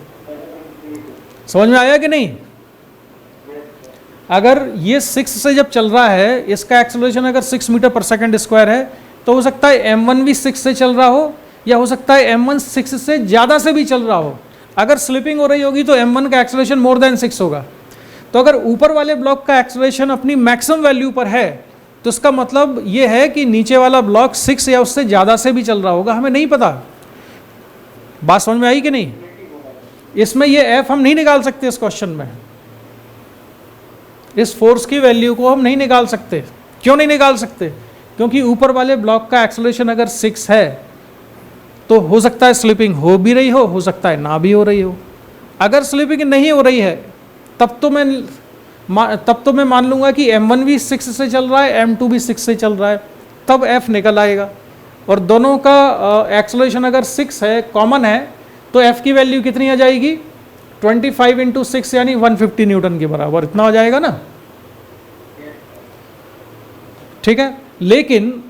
समझ में आया कि नहीं? अगर ये 6 से जब चल रहा है, इसका एक्सेलरेशन अगर 6 मीटर पर सेकंड स्क्वायर है तो हो सकता है m1 भी 6 से चल रहा हो, या हो सकता है m1 6 से ज़्यादा से भी चल रहा हो। अगर स्लिपिंग हो रही होगी तो m1 का एक्सेलरेशन मोर देन 6 होगा। तो अगर ऊपर वाले ब्लॉक का एक्सेलरेशन अपनी मैक्सिमम वैल्यू पर है तो इसका मतलब ये है कि नीचे वाला ब्लॉक 6 या उससे ज़्यादा से भी चल रहा होगा, हमें नहीं पता। बात समझ में आई कि नहीं? इसमें ये f हम नहीं निकाल सकते इस क्वेश्चन में। इस फोर्स की वैल्यू को हम नहीं निकाल सकते। क्यों नहीं निकाल सकते? क्योंकि ऊपर वाले ब्लॉक का एक्सेलरेशन अगर 6 है तो हो सकता है स्लिपिंग हो भी रही हो सकता है ना भी हो रही हो। अगर स्लिपिंग नहीं हो रही है तब तो मैं मान लूँगा कि m1 भी 6 से चल रहा है, m2 भी 6 से चल रहा है, तब f निकल आएगा। और दोनों का एक्सेलरेशन अगर 6 है, कॉमन है, तो f की वैल्यू कितनी आ जाएगी? 25 इंटू 6 यानी 150 न्यूटन के बराबर, इतना हो जाएगा ना। ठीक है, लेकिन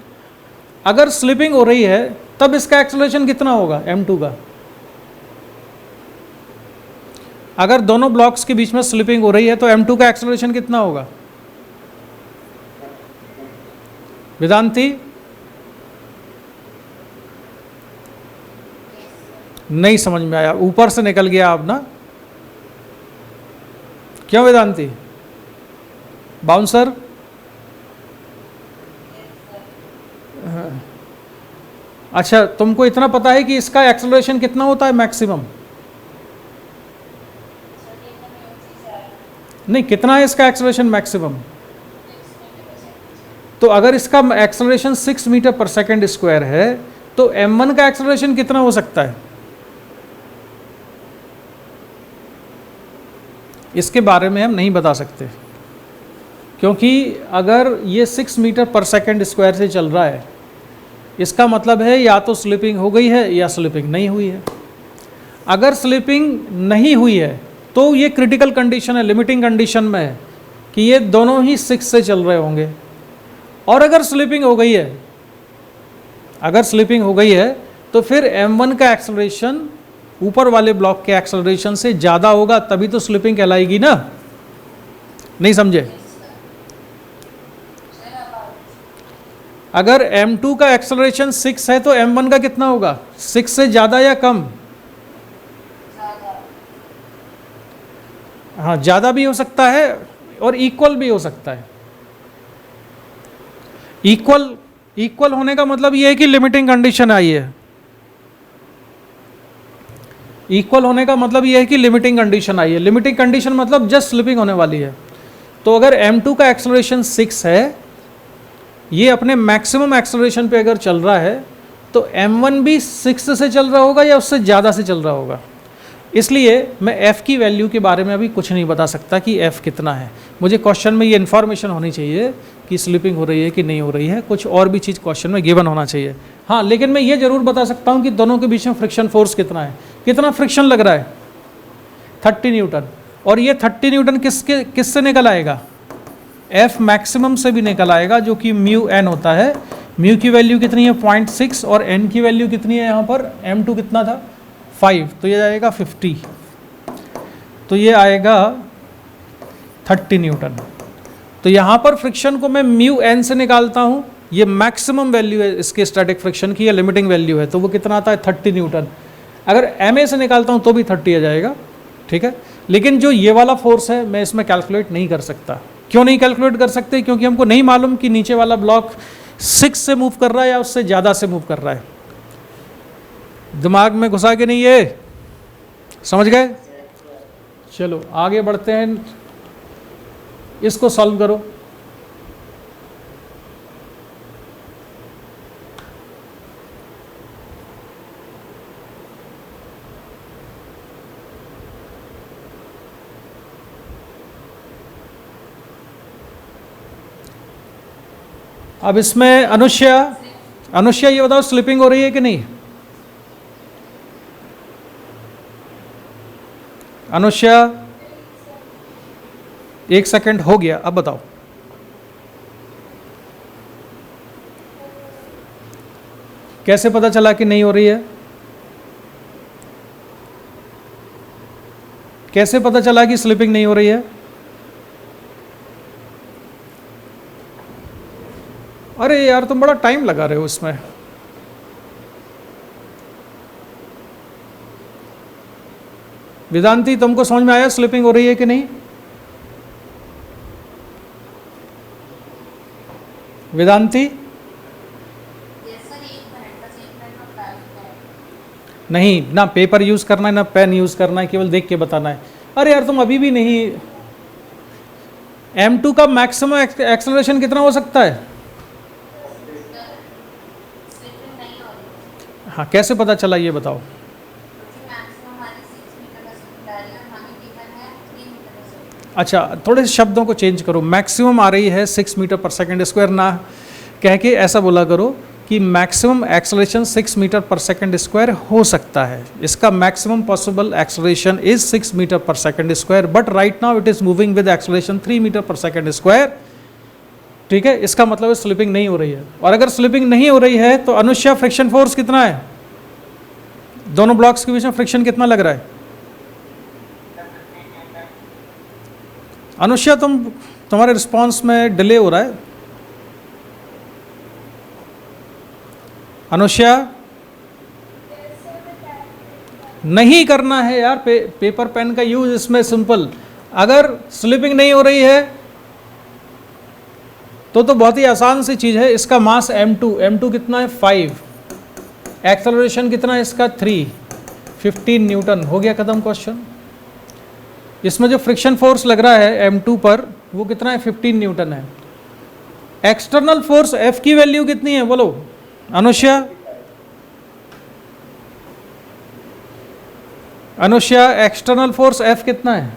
अगर स्लिपिंग हो रही है तब इसका एक्सेलरेशन कितना होगा m2 का? अगर दोनों ब्लॉक्स के बीच में स्लिपिंग हो रही है तो m2 का एक्सेलरेशन कितना होगा? वेदांती, नहीं समझ में आया, ऊपर से निकल गया आप ना। क्यों वेदांती? बाउंसर, अच्छा तुमको इतना पता है कि इसका एक्सेलरेशन कितना होता है मैक्सिमम? नहीं, कितना है इसका एक्सेलरेशन मैक्सिमम? तो अगर इसका acceleration 6 metre per second square है तो m1 का एक्सेलरेशन कितना हो सकता है? इसके बारे में हम नहीं बता सकते, क्योंकि अगर ये 6 मीटर पर सेकंड स्क्वायर से चल रहा है, इसका मतलब है या तो स्लिपिंग हो गई है या स्लिपिंग नहीं हुई है। अगर स्लिपिंग नहीं हुई है तो ये क्रिटिकल कंडीशन है, लिमिटिंग कंडीशन में है कि ये दोनों ही 6 से चल रहे होंगे। और अगर स्लिपिंग हो गई है तो फिर m1 का एक्सेलरेशन ऊपर वाले ब्लॉक के एक्सेलरेशन से ज़्यादा होगा, तभी तो स्लिपिंग कहलाएगी ना। नहीं समझे? अगर m2 का एक्सेलरेशन 6 है तो m1 का कितना होगा? 6 से ज़्यादा या कम? हाँ, ज़्यादा भी हो सकता है और इक्वल भी हो सकता है। इक्वल होने का मतलब ये है कि लिमिटिंग कंडीशन आई है। इक्वल होने का मतलब ये है कि लिमिटिंग कंडीशन आई है। लिमिटिंग कंडीशन मतलब जस्ट स्लिपिंग होने वाली है। तो अगर m2 का एक्सेलरेशन 6 है, ये अपने मैक्सिमम एक्सेलरेशन पे अगर चल रहा है, तो m1 भी 6 से चल रहा होगा या उससे ज़्यादा से चल रहा होगा। इसलिए मैं f की वैल्यू के बारे में अभी कुछ नहीं बता सकता कि f कितना है। मुझे क्वेश्चन में ये इन्फॉर्मेशन होनी चाहिए कि स्लिपिंग हो रही है कि नहीं हो रही है, कुछ और भी चीज़ क्वेश्चन में गिवन होना चाहिए। हाँ, लेकिन मैं ये ज़रूर बता सकता हूँ कि दोनों के बीच में फ्रिक्शन फोर्स कितना है, कितना फ्रिक्शन लग रहा है, 30 न्यूटन। और ये 30 न्यूटन किससे निकल आएगा, F मैक्सिमम से भी निकल आएगा, जो कि म्यू एन होता है। म्यू की वैल्यू कितनी है 0.6 और एन की वैल्यू कितनी है यहाँ पर, m2 कितना था 5, तो ये आएगा 50, तो ये आएगा 30 न्यूटन। तो यहाँ पर फ्रिक्शन को मैं म्यू एन से निकालता हूँ, ये मैक्सिमम वैल्यू है इसके स्टैटिक फ्रिक्शन की, या लिमिटिंग वैल्यू है, तो वो कितना आता है 30 न्यूटन। अगर ma से निकालता हूँ तो भी 30 आ जाएगा, ठीक है। लेकिन जो ये वाला फोर्स है मैं इसमें कैलकुलेट नहीं कर सकता। क्यों नहीं कैलकुलेट कर सकते, क्योंकि हमको नहीं मालूम कि नीचे वाला ब्लॉक 6 से मूव कर रहा है या उससे ज़्यादा से मूव कर रहा है। दिमाग में घुसा के नहीं है, समझ गए। चलो आगे बढ़ते हैं, इसको सॉल्व करो। अब इसमें अनुष्या ये बताओ स्लिपिंग हो रही है कि नहीं। अनुष्या, 1 सेकंड हो गया, अब बताओ। कैसे पता चला कि नहीं हो रही है, कैसे पता चला कि स्लिपिंग नहीं हो रही है। अरे यार तुम बड़ा टाइम लगा रहे हो इसमें। वेदांती, तुमको समझ में आया स्लिपिंग हो रही है कि नहीं। वेदांती नहीं, ना पेपर यूज करना है ना पेन यूज करना है, केवल देख के बताना है। अरे यार तुम अभी भी नहीं। m2 का मैक्सिमम एक्सेलरेशन कितना हो सकता है। हाँ, कैसे पता चला ये बताओ। अच्छा, थोड़े शब्दों को चेंज करो। मैक्सिमम आ रही है 6 मीटर पर सेकंड स्क्वायर, ना कह के ऐसा बोला करो कि maximum acceleration 6 metre per second square हो सकता है। इसका maximum possible acceleration is 6 metre per second square, but right now it is moving with acceleration 3 metre per second square. ठीक है, इसका मतलब स्लिपिंग नहीं हो रही है। और अगर स्लिपिंग नहीं हो रही है तो अनुष्या फ्रिक्शन फोर्स कितना है, दोनों ब्लॉक्स के बीच में फ्रिक्शन कितना लग रहा है। अनुष्या तुम्हारे रिस्पॉन्स में डिले हो रहा है। अनुष्या नहीं करना है यार पेपर पेन का यूज इसमें सिंपल। अगर स्लिपिंग नहीं हो रही है तो बहुत ही आसान सी चीज है। इसका मास m2 कितना है 5, एक्सेलरेशन कितना है इसका 3, 15 न्यूटन। हो गया खत्म क्वेश्चन। इसमें जो फ्रिक्शन फोर्स लग रहा है m2 पर वो कितना है 15 न्यूटन है। एक्सटर्नल फोर्स F की वैल्यू कितनी है बोलो अनुष्या। अनुष्या एक्सटर्नल फोर्स F कितना है।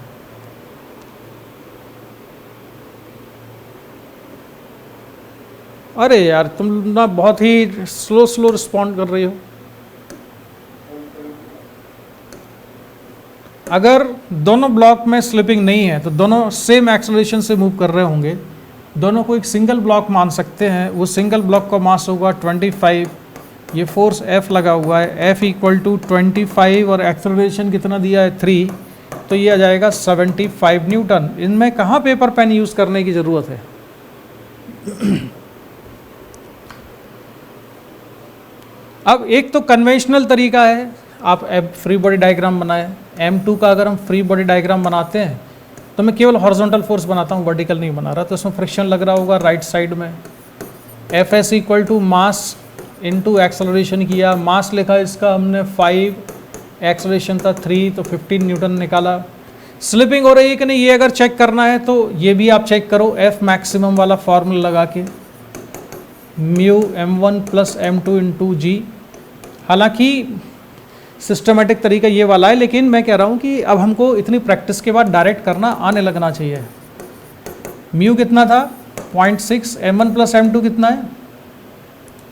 अरे यार तुम ना बहुत ही स्लो रिस्पॉन्ड कर रही हो। अगर दोनों ब्लॉक में स्लिपिंग नहीं है तो दोनों सेम एक्सेलरेशन से मूव कर रहे होंगे, दोनों को एक सिंगल ब्लॉक मान सकते हैं। वो सिंगल ब्लॉक का मास होगा 25, ये फोर्स F लगा हुआ है, F इक्वल टू 25 और एक्सेलरेशन कितना दिया है 3, तो ये आ जाएगा 75 न्यूटन। इनमें कहाँ पेपर पेन यूज़ करने की ज़रूरत है। अब एक तो कन्वेंशनल तरीका है, आप फ्री बॉडी डायग्राम बनाएं। m2 का अगर हम फ्री बॉडी डायग्राम बनाते हैं तो मैं केवल हॉरिजॉन्टल फोर्स बनाता हूँ, वर्टिकल नहीं बना रहा। तो इसमें फ्रिक्शन लग रहा होगा राइट साइड में। F S equal to mass into acceleration किया, मास लिखा इसका हमने 5, एक्सेलरेशन था 3, तो 15 न्यूटन निकाला। स्लिपिंग हो रही है कि नहीं ये अगर चेक करना है तो ये भी आप चेक करो एफ मैक्सिमम वाला फॉर्मूला लगा के, mu m1 plus m2 into जी। हालांकि सिस्टमेटिक तरीका ये वाला है, लेकिन मैं कह रहा हूँ कि अब हमको इतनी प्रैक्टिस के बाद डायरेक्ट करना आने लगना चाहिए। म्यू कितना था 0.6, m1 प्लस m2 कितना है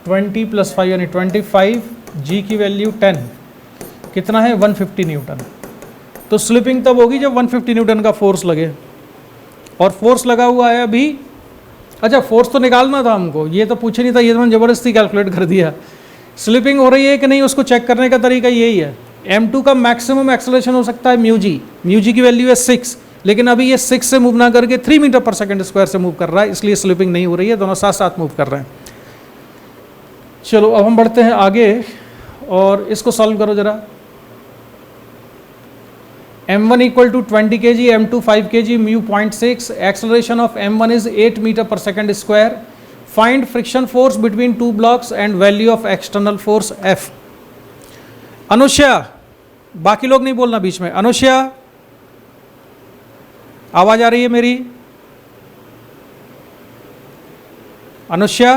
20 प्लस 5 यानी 25, जी की वैल्यू 10 कितना है 150 न्यूटन। तो स्लिपिंग तब होगी जब 150 न्यूटन का फोर्स लगे, और फोर्स लगा हुआ है अभी। अच्छा फोर्स तो निकालना था हमको, ये तो पूछे नहीं था, ये तो मैंने ज़बरदस्ती कैलकुलेट कर दिया। स्लिपिंग हो रही है कि नहीं उसको चेक करने का तरीका यही है। m2 का मैक्सिमम एक्सेलरेशन हो सकता है म्यू जी की वैल्यू है 6, लेकिन अभी ये 6 से मूव ना करके 3 मीटर पर सेकंड स्क्वायर से मूव कर रहा है, इसलिए स्लिपिंग नहीं हो रही है, दोनों साथ साथ मूव कर रहे हैं। चलो अब हम बढ़ते हैं आगे और इसको सॉल्व करो जरा। m1 equal to 20 kg, m2 5 kg, mu 0.6, acceleration of m1 is 8 metre per second square. Find friction force between two blocks and value of external force F। Anushya, बाकी लोग नहीं बोलना बीच में। अनुष्या आवाज आ रही है मेरी? अनुष्या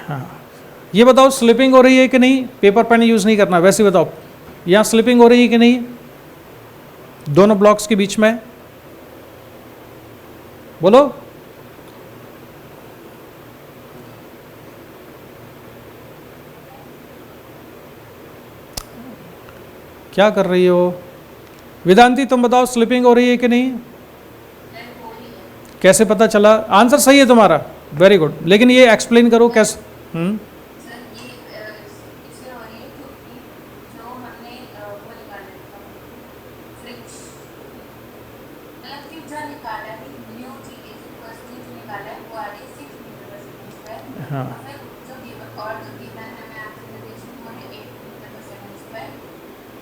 हाँ, ये बताओ स्लिपिंग हो रही है कि नहीं? पेपर पेन यूज नहीं करना, वैसे बताओ यहां स्लिपिंग हो रही है कि नहीं दोनों ब्लॉक्स के बीच में? बोलो। क्या कर रही हो वेदांती? तुम बताओ स्लिपिंग हो रही है कि नहीं? कैसे पता चला? आंसर सही है तुम्हारा, वेरी गुड, लेकिन ये एक्सप्लेन करो कैसे। सर ये इसलिए हो रही है क्योंकि जो हमने वो निकाला था मतलब कि जो निकाला है न्यू जी जो निकाला है वो आ रही है 6 मीटर पर सेकंड स्क्वायर। हाँ। और फिर जो गिवन और जो गिवन हमें एक्सेलरेशन वो है 8 मीटर पर सेकंड स्क्वायर,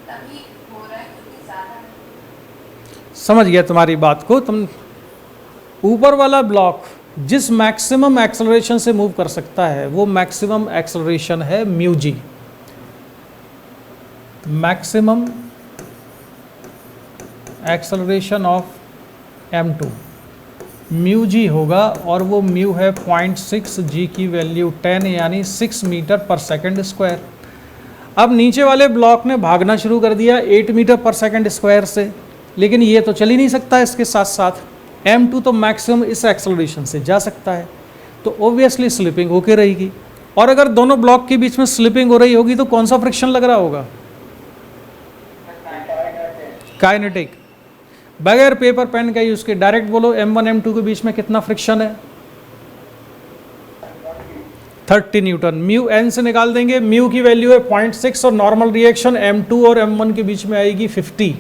तभी हो रहा है क्योंकि ज़्यादा। समझ गया तुम्हारी बात को। तुम ऊपर वाला ब्लॉक जिस मैक्सिमम एक्सेलरेशन से मूव कर सकता है वो मैक्सिमम एक्सेलरेशन है mu g, maximum acceleration of m2 mu g होगा, और वो म्यू है 0.6, जी की वैल्यू 10 यानी 6 मीटर पर सेकंड स्क्वायर। अब नीचे वाले ब्लॉक ने भागना शुरू कर दिया 8 मीटर पर सेकंड स्क्वायर से, लेकिन ये तो चल ही नहीं सकता इसके साथ साथ। m2 तो मैक्सिमम इस एक्सेलरेशन से जा सकता है, तो ओब्वियसली स्लिपिंग होके रहेगी। और अगर दोनों ब्लॉक के बीच में स्लिपिंग हो रही होगी तो कौन सा फ्रिक्शन लग रहा होगा? काइनेटिक। बगैर पेपर पेन का यूज के डायरेक्ट बोलो m1 m2 के बीच में कितना फ्रिक्शन है? 30 न्यूटन। म्यू n से निकाल देंगे, म्यू की वैल्यू है 0.6 और नॉर्मल रिएक्शन m2 और m1 के बीच में आएगी 50।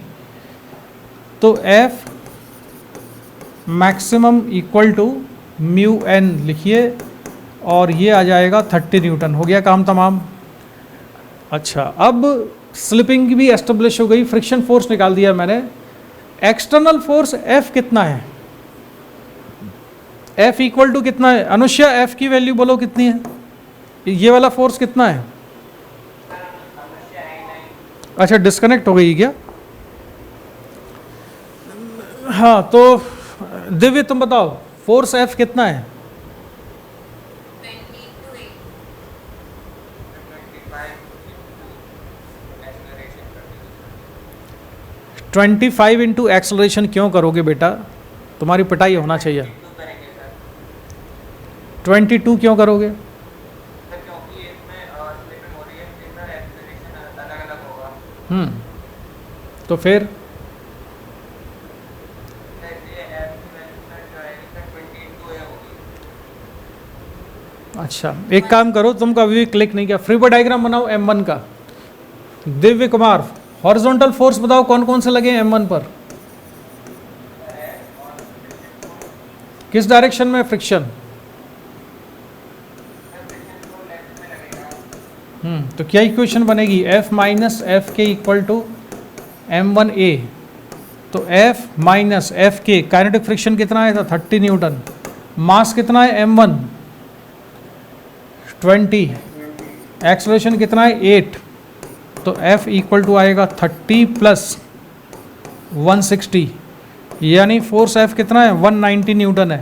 तो F maximum equal to mu n लिखिए और ये आ जाएगा 30 न्यूटन। हो गया काम तमाम। अच्छा अब स्लिपिंग की भी एस्टेब्लिश हो गई, फ्रिक्शन फोर्स निकाल दिया मैंने। एक्सटर्नल फोर्स F कितना है? F इक्वल टू कितना है? अनुष्या F की वैल्यू बोलो कितनी है? ये वाला फोर्स कितना है? अच्छा डिस्कनेक्ट हो गई क्या? हाँ तो दिव्य तुम बताओ फोर्स F कितना है? 25 इंटू एक्सेलरेशन क्यों करोगे बेटा? तुम्हारी पिटाई होना चाहिए। 22 क्यों करोगे? तो फिर अच्छा एक काम करो, तुम कभी भी क्लिक नहीं किया, फ्रीबॉडी डायग्राम बनाओ m1 का। दिव्य कुमार हॉरिजॉन्टल फोर्स बताओ कौन कौन से लगे m1 पर? किस डायरेक्शन में फ्रिक्शन? तो क्या इक्वेशन बनेगी? F minus F K equal to m1a तो F माइनस एफ के काइनेटिक फ्रिक्शन कितना आया था 30 न्यूटन, मास कितना है m1 20, एक्सेलरेशन कितना है 8, तो F इक्वल टू आएगा 30 प्लस 160, यानी फोर्स F कितना है 190 न्यूटन है।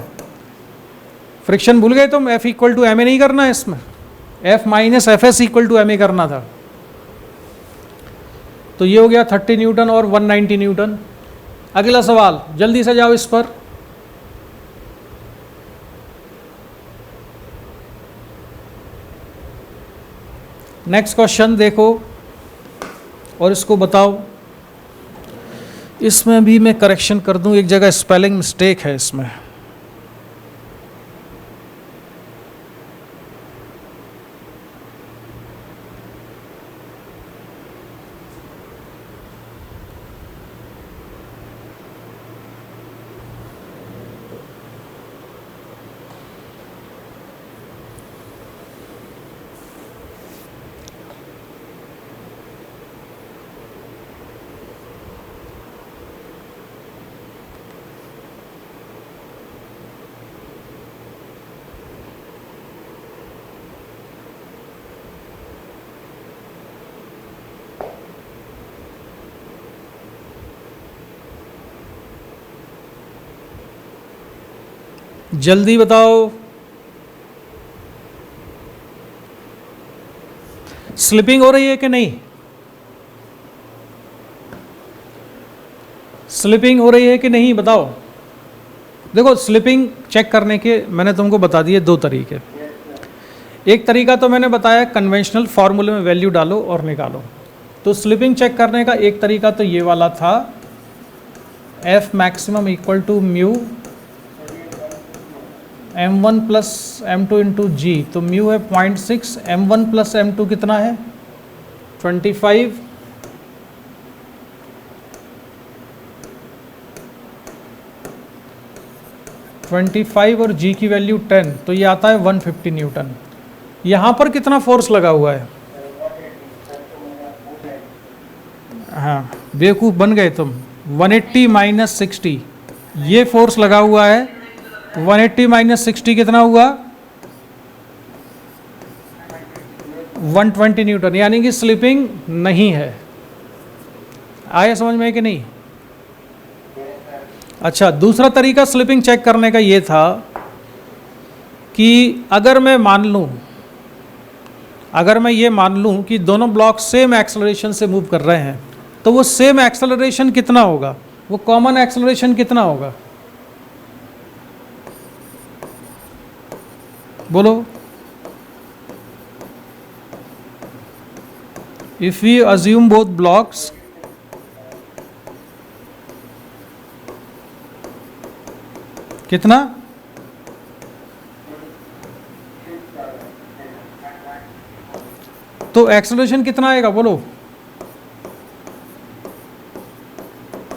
फ्रिक्शन भूल गए तुम, F equal to M A नहीं करना है इसमें, F minus F S equal to M A करना था। तो ये हो गया 30 न्यूटन और 190 न्यूटन। अगला सवाल जल्दी से जाओ इस पर। नेक्स्ट क्वेश्चन देखो और इसको बताओ। इसमें भी मैं करेक्शन कर दूं, एक जगह स्पेलिंग मिस्टेक है इसमें। जल्दी बताओ। स्लिपिंग हो रही है कि नहीं? स्लिपिंग हो रही है कि नहीं बताओ। देखो स्लिपिंग चेक करने के मैंने तुमको बता दिए दो तरीके। एक तरीका तो मैंने बताया कन्वेंशनल फॉर्मूले में वैल्यू डालो और निकालो। तो स्लिपिंग चेक करने का एक तरीका तो ये वाला था, F maximum equal to mu m1 plus m2 into g. तो म्यू है 0.6, m1 प्लस m2 कितना है 25, और g की वैल्यू 10, तो ये आता है 150 न्यूटन। यहाँ पर कितना फोर्स लगा हुआ है? हाँ बेवकूफ़ बन गए तुम। 180 माइनस 60 ये फोर्स लगा हुआ है। 180 माइनस 60 कितना हुआ 120 न्यूटन, यानी कि स्लिपिंग नहीं है। आया समझ में कि नहीं? अच्छा, दूसरा तरीका स्लिपिंग चेक करने का ये था कि अगर मैं ये मान लूं कि दोनों ब्लॉक सेम एक्सेलरेशन से मूव कर रहे हैं, तो वो सेम एक्सेलरेशन कितना होगा, वो कॉमन एक्सेलरेशन कितना होगा बोलो। If we assume both blocks कितना, तो एक्सेलरेशन कितना आएगा बोलो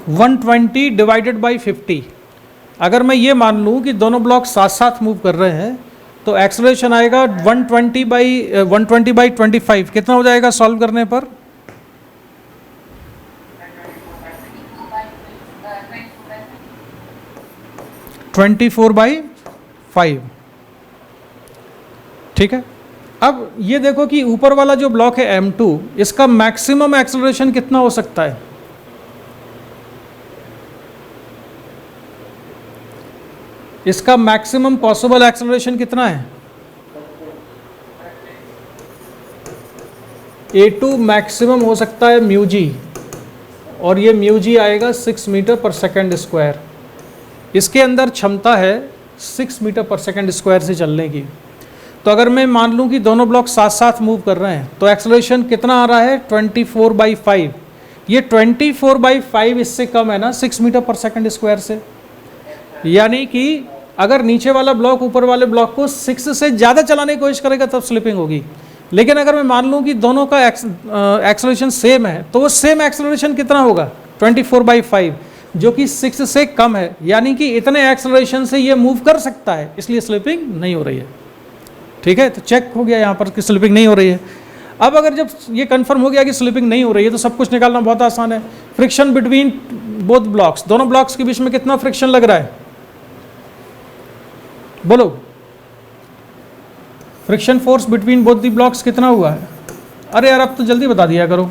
120 डिवाइडेड बाई 50। अगर मैं ये मान लूं कि दोनों ब्लॉक साथ साथ मूव कर रहे हैं तो एक्सेलरेशन आएगा 120 बाई 25। कितना हो जाएगा सॉल्व करने पर? 24/5। ठीक है। अब ये देखो कि ऊपर वाला जो ब्लॉक है M2, इसका मैक्सिमम एक्सेलरेशन कितना हो सकता है? इसका मैक्सिमम पॉसिबल एक्सेलरेशन कितना है? A2 मैक्सिमम हो सकता है म्यू जी, और ये म्यू जी आएगा 6 मीटर पर सेकंड स्क्वायर। इसके अंदर क्षमता है 6 मीटर पर सेकंड स्क्वायर से चलने की। तो अगर मैं मान लूँ कि दोनों ब्लॉक साथ साथ मूव कर रहे हैं तो एक्सेलरेशन कितना आ रहा है 24/5। ये 24/5 इससे कम है ना 6 मीटर पर सेकंड स्क्वायर से, यानी कि अगर नीचे वाला ब्लॉक ऊपर वाले ब्लॉक को 6 से ज़्यादा चलाने की कोशिश करेगा तब स्लिपिंग होगी। लेकिन अगर मैं मान लूँ कि दोनों का एक्सेलरेशन सेम है तो वो सेम एक्सेलरेशन कितना होगा 24/5, जो कि 6 से कम है, यानी कि इतने एक्सेलरेशन से ये मूव कर सकता है, इसलिए स्लिपिंग नहीं हो रही है। ठीक है, तो चेक हो गया यहाँ पर कि स्लिपिंग नहीं हो रही है। अब अगर जब ये कंफर्म हो गया कि स्लिपिंग नहीं हो रही है तो सब कुछ निकालना बहुत आसान है। फ्रिक्शन बिटवीन बोथ ब्लॉक्स, दोनों ब्लॉक्स के बीच में कितना फ्रिक्शन लग रहा है? बोलो, friction force between both the blocks कितना हुआ है? अरे यार अब तो जल्दी बता दिया करो।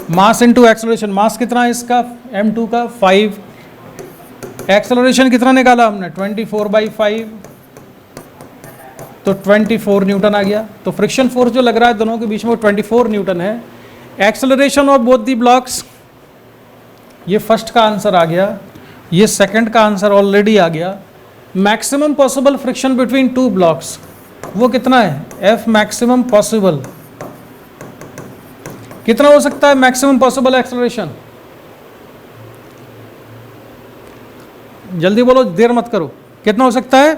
मास इनटू एक्सेलरेशन, मास कितना है इसका m2 का 5, एक्सेलरेशन कितना निकाला हमने 24/5, तो 24 न्यूटन आ गया। तो फ्रिक्शन फोर्स जो लग रहा है दोनों के बीच में वो 24 न्यूटन है। Acceleration of both the blocks, ये फर्स्ट का आंसर आ गया, ये सेकंड का आंसर ऑलरेडी आ गया। Maximum possible friction between two blocks वो कितना है? F मैक्सिमम पॉसिबल कितना हो सकता है? मैक्सिमम पॉसिबल एक्सेलरेशन, जल्दी बोलो, देर मत करो, कितना हो सकता है?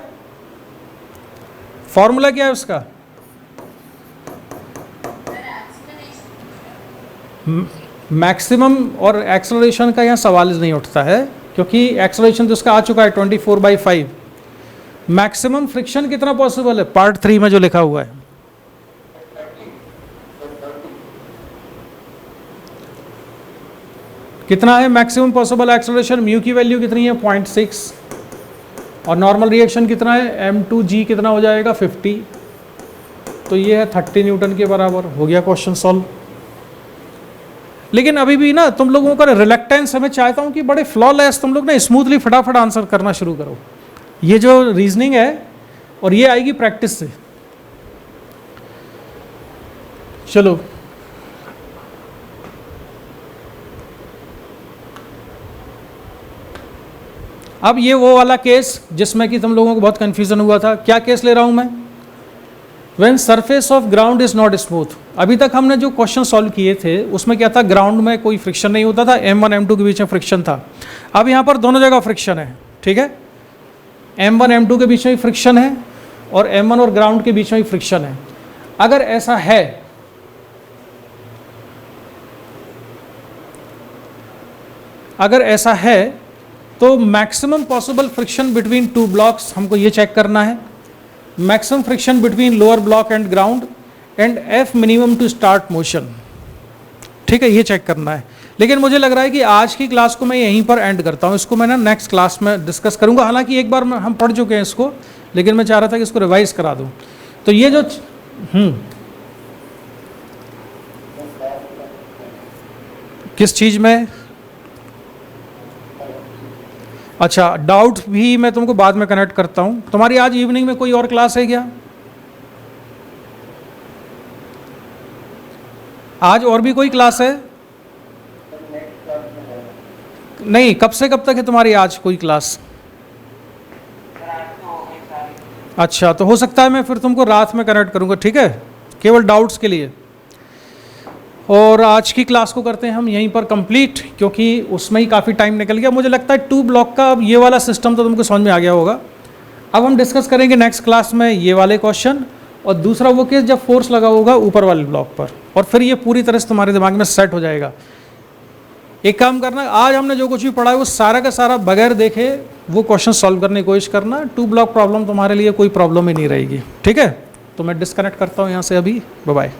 फॉर्मूला क्या है उसका? मैक्सिमम और एक्सेलरेशन का यहाँ सवाल नहीं उठता है, क्योंकि एक्सेलरेशन तो उसका आ चुका है 24/5। मैक्सिमम फ्रिक्शन कितना पॉसिबल है? पार्ट 3 में जो लिखा हुआ है। कितना है मैक्सिमम पॉसिबल एक्सेलरेशन? म्यू की वैल्यू कितनी है? 0.6, और नॉर्मल रिएक्शन कितना है? m2g कितना हो जाएगा? 50, तो ये है 30 न्यूटन के बराबर। हो गया क्वेश्चन सॉल्व। लेकिन अभी भी ना तुम लोगों का रिलेक्टेंस है, मैं चाहता हूं कि बड़े फ्लॉलेस तुम लोग ना स्मूथली फटाफट आंसर करना शुरू करो। ये जो रीजनिंग है और ये आएगी प्रैक्टिस से। चलो अब ये वो वाला केस जिसमें कि तुम लोगों को बहुत कंफ्यूजन हुआ था। क्या केस ले रहा हूं मैं? When surface of ground is not smooth. अभी तक हमने जो क्वेश्चन सॉल्व किए थे उसमें क्या था? ग्राउंड में कोई फ्रिक्शन नहीं होता था, m1 m2 के बीच में फ्रिक्शन था। अब यहाँ पर दोनों जगह फ्रिक्शन है, ठीक है, m1 m2 के बीच में फ्रिक्शन है और m1 और ग्राउंड के बीच में फ्रिक्शन है। अगर ऐसा है तो maximum possible friction between two blocks हमको ये चेक करना है। Maximum friction between lower block and ground and F minimum to start motion, ठीक है, ये चेक करना है। लेकिन मुझे लग रहा है कि आज की क्लास को मैं यहीं पर एंड करता हूँ। इसको मैं ना नेक्स्ट क्लास में डिस्कस करूँगा। हालांकि एक बार हम पढ़ चुके हैं इसको, लेकिन मैं चाह रहा था कि इसको रिवाइज करा दूँ। तो ये जो किस चीज़ में? अच्छा, डाउट भी मैं तुमको बाद में कनेक्ट करता हूँ। तुम्हारी आज इवनिंग में कोई और क्लास है क्या? आज और भी कोई क्लास है? नहीं, कब से कब तक है तुम्हारी आज कोई क्लास? अच्छा, तो हो सकता है मैं फिर तुमको रात में कनेक्ट करूँगा, ठीक है, केवल डाउट्स के लिए। और आज की क्लास को करते हैं हम यहीं पर कंप्लीट, क्योंकि उसमें ही काफ़ी टाइम निकल गया। मुझे लगता है 2 ब्लॉक का अब ये वाला सिस्टम तो तुमको समझ में आ गया होगा। अब हम डिस्कस करेंगे नेक्स्ट क्लास में ये वाले क्वेश्चन, और दूसरा वो केस जब फोर्स लगा होगा ऊपर वाले ब्लॉक पर, और फिर ये पूरी तरह से तुम्हारे दिमाग में सेट हो जाएगा। एक काम करना, आज हमने जो कुछ भी पढ़ा है वो सारा का सारा बगैर देखे वो क्वेश्चन सॉल्व करने की कोशिश करना। 2 ब्लॉक प्रॉब्लम तुम्हारे लिए कोई प्रॉब्लम ही नहीं रहेगी, ठीक है। तो मैं डिस्कनेक्ट करता हूँ यहाँ से अभी। Bye bye.